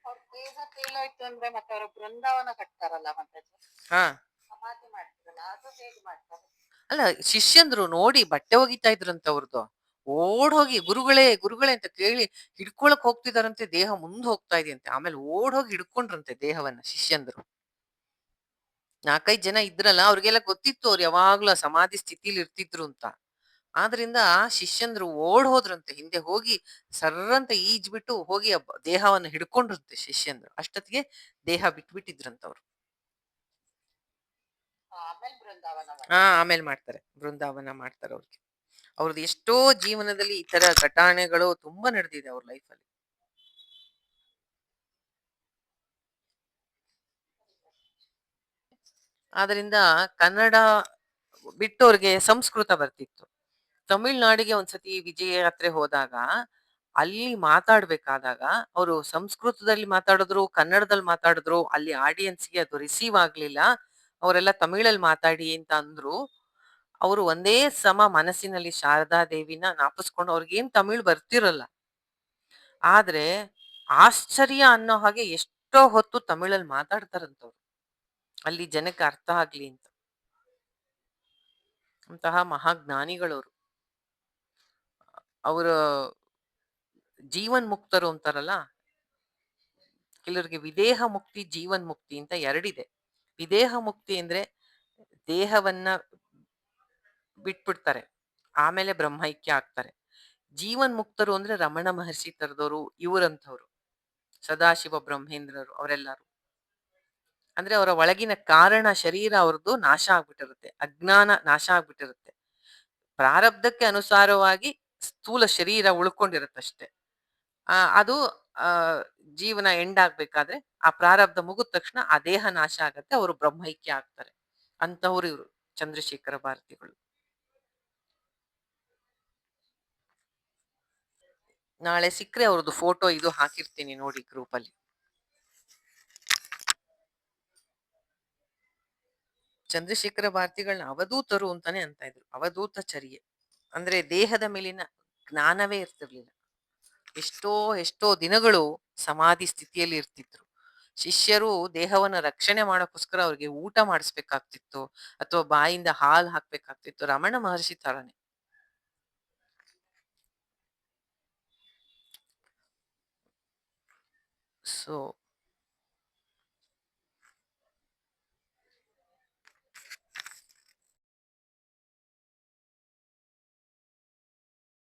ಅವ್ರ ದೇಹ ತೇಲೋಯ್ತು ಅಂದ್ರೆ ಮತ್ತೆ ಅವ್ರ ಬೃಂದಾವನ ಕಟ್ತಾರಲ್ಲ ಮತ್ತೆ ಹಾ, ಸಮಾಧಿ ಮಾಡ್ತಾರಲ್ಲ, ಅದು ಹೇಗ್ ಮಾಡ್ತಾರೆ? ಅಲ್ಲ, ಶಿಷ್ಯಂದ್ರು ನೋಡಿ ಬಟ್ಟೆ ಒಗಿತಾ ಇದ್ರಂತ ಅವ್ರದ್ದು. ಓಡ್ ಹೋಗಿ ಗುರುಗಳೇ ಗುರುಗಳೇ ಅಂತ ಕೇಳಿ ಹಿಡ್ಕೊಳಕ್ ಹೋಗ್ತಿದಾರಂತೆ. ದೇಹ ಮುಂದ್ ಹೋಗ್ತಾ ಇದೆಯಂತೆ. ಆಮೇಲೆ ಓಡ್ ಹೋಗಿ ಹಿಡ್ಕೊಂಡ್ರಂತೆ ದೇಹವನ್ನ ಶಿಷ್ಯಂದ್ರು. 4-5 ಜನ ಇದ್ರಲ್ಲ, ಅವ್ರಿಗೆಲ್ಲ ಗೊತ್ತಿತ್ತು ಅವ್ರು ಯಾವಾಗ್ಲೂ ಆ ಸಮಾಧಿ ಸ್ಥಿತಿಲಿ ಇರ್ತಿದ್ರು ಅಂತ. ಆದ್ರಿಂದ ಶಿಷ್ಯಂದ್ರು ಓಡ್ ಹೋದ್ರಂತೆ. ಹಿಂದೆ ಹೋಗಿ ಸರ್ರಂತ ಈಜ್ಬಿಟ್ಟು ಹೋಗಿ ಆ ದೇಹವನ್ನು ಹಿಡ್ಕೊಂಡ್ರಂತೆ ಶಿಷ್ಯಂದ್ರು. ಅಷ್ಟೊತ್ತಿಗೆ ದೇಹ ಬಿಟ್ಬಿಟ್ಟಿದ್ರಂತವ್ರು. ಆಮೇಲೆ ಬೃಂದಾವನ ಆಮೇಲೆ ಮಾಡ್ತಾರೆ, ಬೃಂದಾವನ ಮಾಡ್ತಾರೆ ಅವ್ರಿಗೆ. ಅವ್ರದ್ದು ಎಷ್ಟೋ ಜೀವನದಲ್ಲಿ ಈ ತರ ಘಟನೆಗಳು ತುಂಬಾ ನಡೆದಿದೆ ಅವ್ರ ಲೈಫಲ್ಲಿ. ಆದ್ರಿಂದ ಕನ್ನಡ ಬಿಟ್ಟವ್ರಿಗೆ ಸಂಸ್ಕೃತ ಬರ್ತಿತ್ತು. ತಮಿಳ್ನಾಡಿಗೆ ಒಂದ್ಸತಿ ವಿಜಯ ಯಾತ್ರೆ ಹೋದಾಗ ಅಲ್ಲಿ ಮಾತಾಡ್ಬೇಕಾದಾಗ ಅವರು ಸಂಸ್ಕೃತದಲ್ಲಿ ಮಾತಾಡಿದ್ರು, ಕನ್ನಡದಲ್ಲಿ ಮಾತಾಡಿದ್ರು. ಅಲ್ಲಿ ಆಡಿಯನ್ಸ್ಗೆ ಅದು ರಿಸೀವ್ ಆಗ್ಲಿಲ್ಲ. ಅವರೆಲ್ಲ ತಮಿಳಲ್ಲಿ ಮಾತಾಡಿ ಅಂತ ಅಂದ್ರು. ಅವರು ಒಂದೇ ಸಮ ಮನಸ್ಸಿನಲ್ಲಿ ಶಾರದಾ ದೇವಿನ ನಾಪಿಸ್ಕೊಂಡು ಅವ್ರಿಗೇನ್ ತಮಿಳ್ ಬರ್ತಿರಲ್ಲ. ಆದ್ರೆ ಆಶ್ಚರ್ಯ ಅನ್ನೋ ಹಾಗೆ ಎಷ್ಟೋ ಹೊತ್ತು ತಮಿಳಲ್ಲಿ ಮಾತಾಡ್ತಾರಂತವ್ರು, ಅಲ್ಲಿ ಜನಕ್ಕೆ ಅರ್ಥ ಆಗ್ಲಿ ಅಂತ. ಅಂತಹ ಮಹಾಜ್ಞಾನಿಗಳವರು. ಅವರ ಜೀವನ್ ಮುಕ್ತರು ಅಂತಾರಲ್ಲ. ಕೆಲವರಿಗೆ ವಿದೇಹ ಮುಕ್ತಿ, ಜೀವನ್ ಮುಕ್ತಿ ಅಂತ ಎರಡಿದೆ. ವಿದೇಹ ಮುಕ್ತಿ ಅಂದ್ರೆ ದೇಹವನ್ನ ಬಿಟ್ಬಿಡ್ತಾರೆ, ಆಮೇಲೆ ಬ್ರಹ್ಮೈಕ್ಯ ಆಗ್ತಾರೆ. ಜೀವನ್ ಮುಕ್ತರು ಅಂದ್ರೆ ರಮಣ ಮಹರ್ಷಿ ತರದವರು, ಇವರಂಥವ್ರು ಸದಾಶಿವ ಬ್ರಹ್ಮೇಂದ್ರರು ಅವರೆಲ್ಲರೂ. ಅಂದ್ರೆ ಅವರ ಒಳಗಿನ ಕಾರಣ ಶರೀರ ಅವ್ರದ್ದು ನಾಶ ಆಗ್ಬಿಟ್ಟಿರುತ್ತೆ, ಅಜ್ಞಾನ ನಾಶ ಆಗ್ಬಿಟ್ಟಿರುತ್ತೆ. ಪ್ರಾರಬ್ಧಕ್ಕೆ ಅನುಸಾರವಾಗಿ ಸ್ಥೂಲ ಶರೀರ ಉಳ್ಕೊಂಡಿರುತ್ತಷ್ಟೆ. ಅದು ಆ ಜೀವನ ಎಂಡ್ ಆಗ್ಬೇಕಾದ್ರೆ ಆ ಪ್ರಾರಬ್ಧ ಮುಗಿದ ತಕ್ಷಣ ಆ ದೇಹ ನಾಶ ಆಗತ್ತೆ, ಅವರು ಬ್ರಹ್ಮೈಕ್ಯ ಆಗ್ತಾರೆ. ಅಂತವ್ರು ಇವರು ಚಂದ್ರಶೇಖರ ಭಾರತಿಗಳು. ನಾಳೆ ಸಿಕ್ಕರೆ ಅವ್ರದ್ದು ಫೋಟೋ ಇದು ಹಾಕಿರ್ತೀನಿ ನೋಡಿ ಗ್ರೂಪಲ್ಲಿ. ಚಂದ್ರಶೇಖರ ಭಾರತಿಗಳನ್ನ ಅವಧೂತರು ಅಂತಾನೆ ಅಂತ ಇದ್ರು. ಅವಧೂತ ಚರ್ಯೆ ಅಂದ್ರೆ ದೇಹದ ಮೇಲಿನ ಜ್ಞಾನವೇ ಇರ್ತಿರ್ಲಿಲ್ಲ. ಎಷ್ಟೋ ಎಷ್ಟೋ ದಿನಗಳು ಸಮಾಧಿ ಸ್ಥಿತಿಯಲ್ಲಿ ಇರ್ತಿದ್ರು. ಶಿಷ್ಯರು ದೇಹವನ್ನ ರಕ್ಷಣೆ ಮಾಡೋಕ್ಕೋಸ್ಕರ ಅವ್ರಿಗೆ ಊಟ ಮಾಡಿಸ್ಬೇಕಾಗ್ತಿತ್ತು, ಅಥವಾ ಬಾಯಿಂದ ಹಾಲು ಹಾಕ್ಬೇಕಾಗ್ತಿತ್ತು. ರಮಣ ಮಹರ್ಷಿ ತರಾನೇ. ಸೊ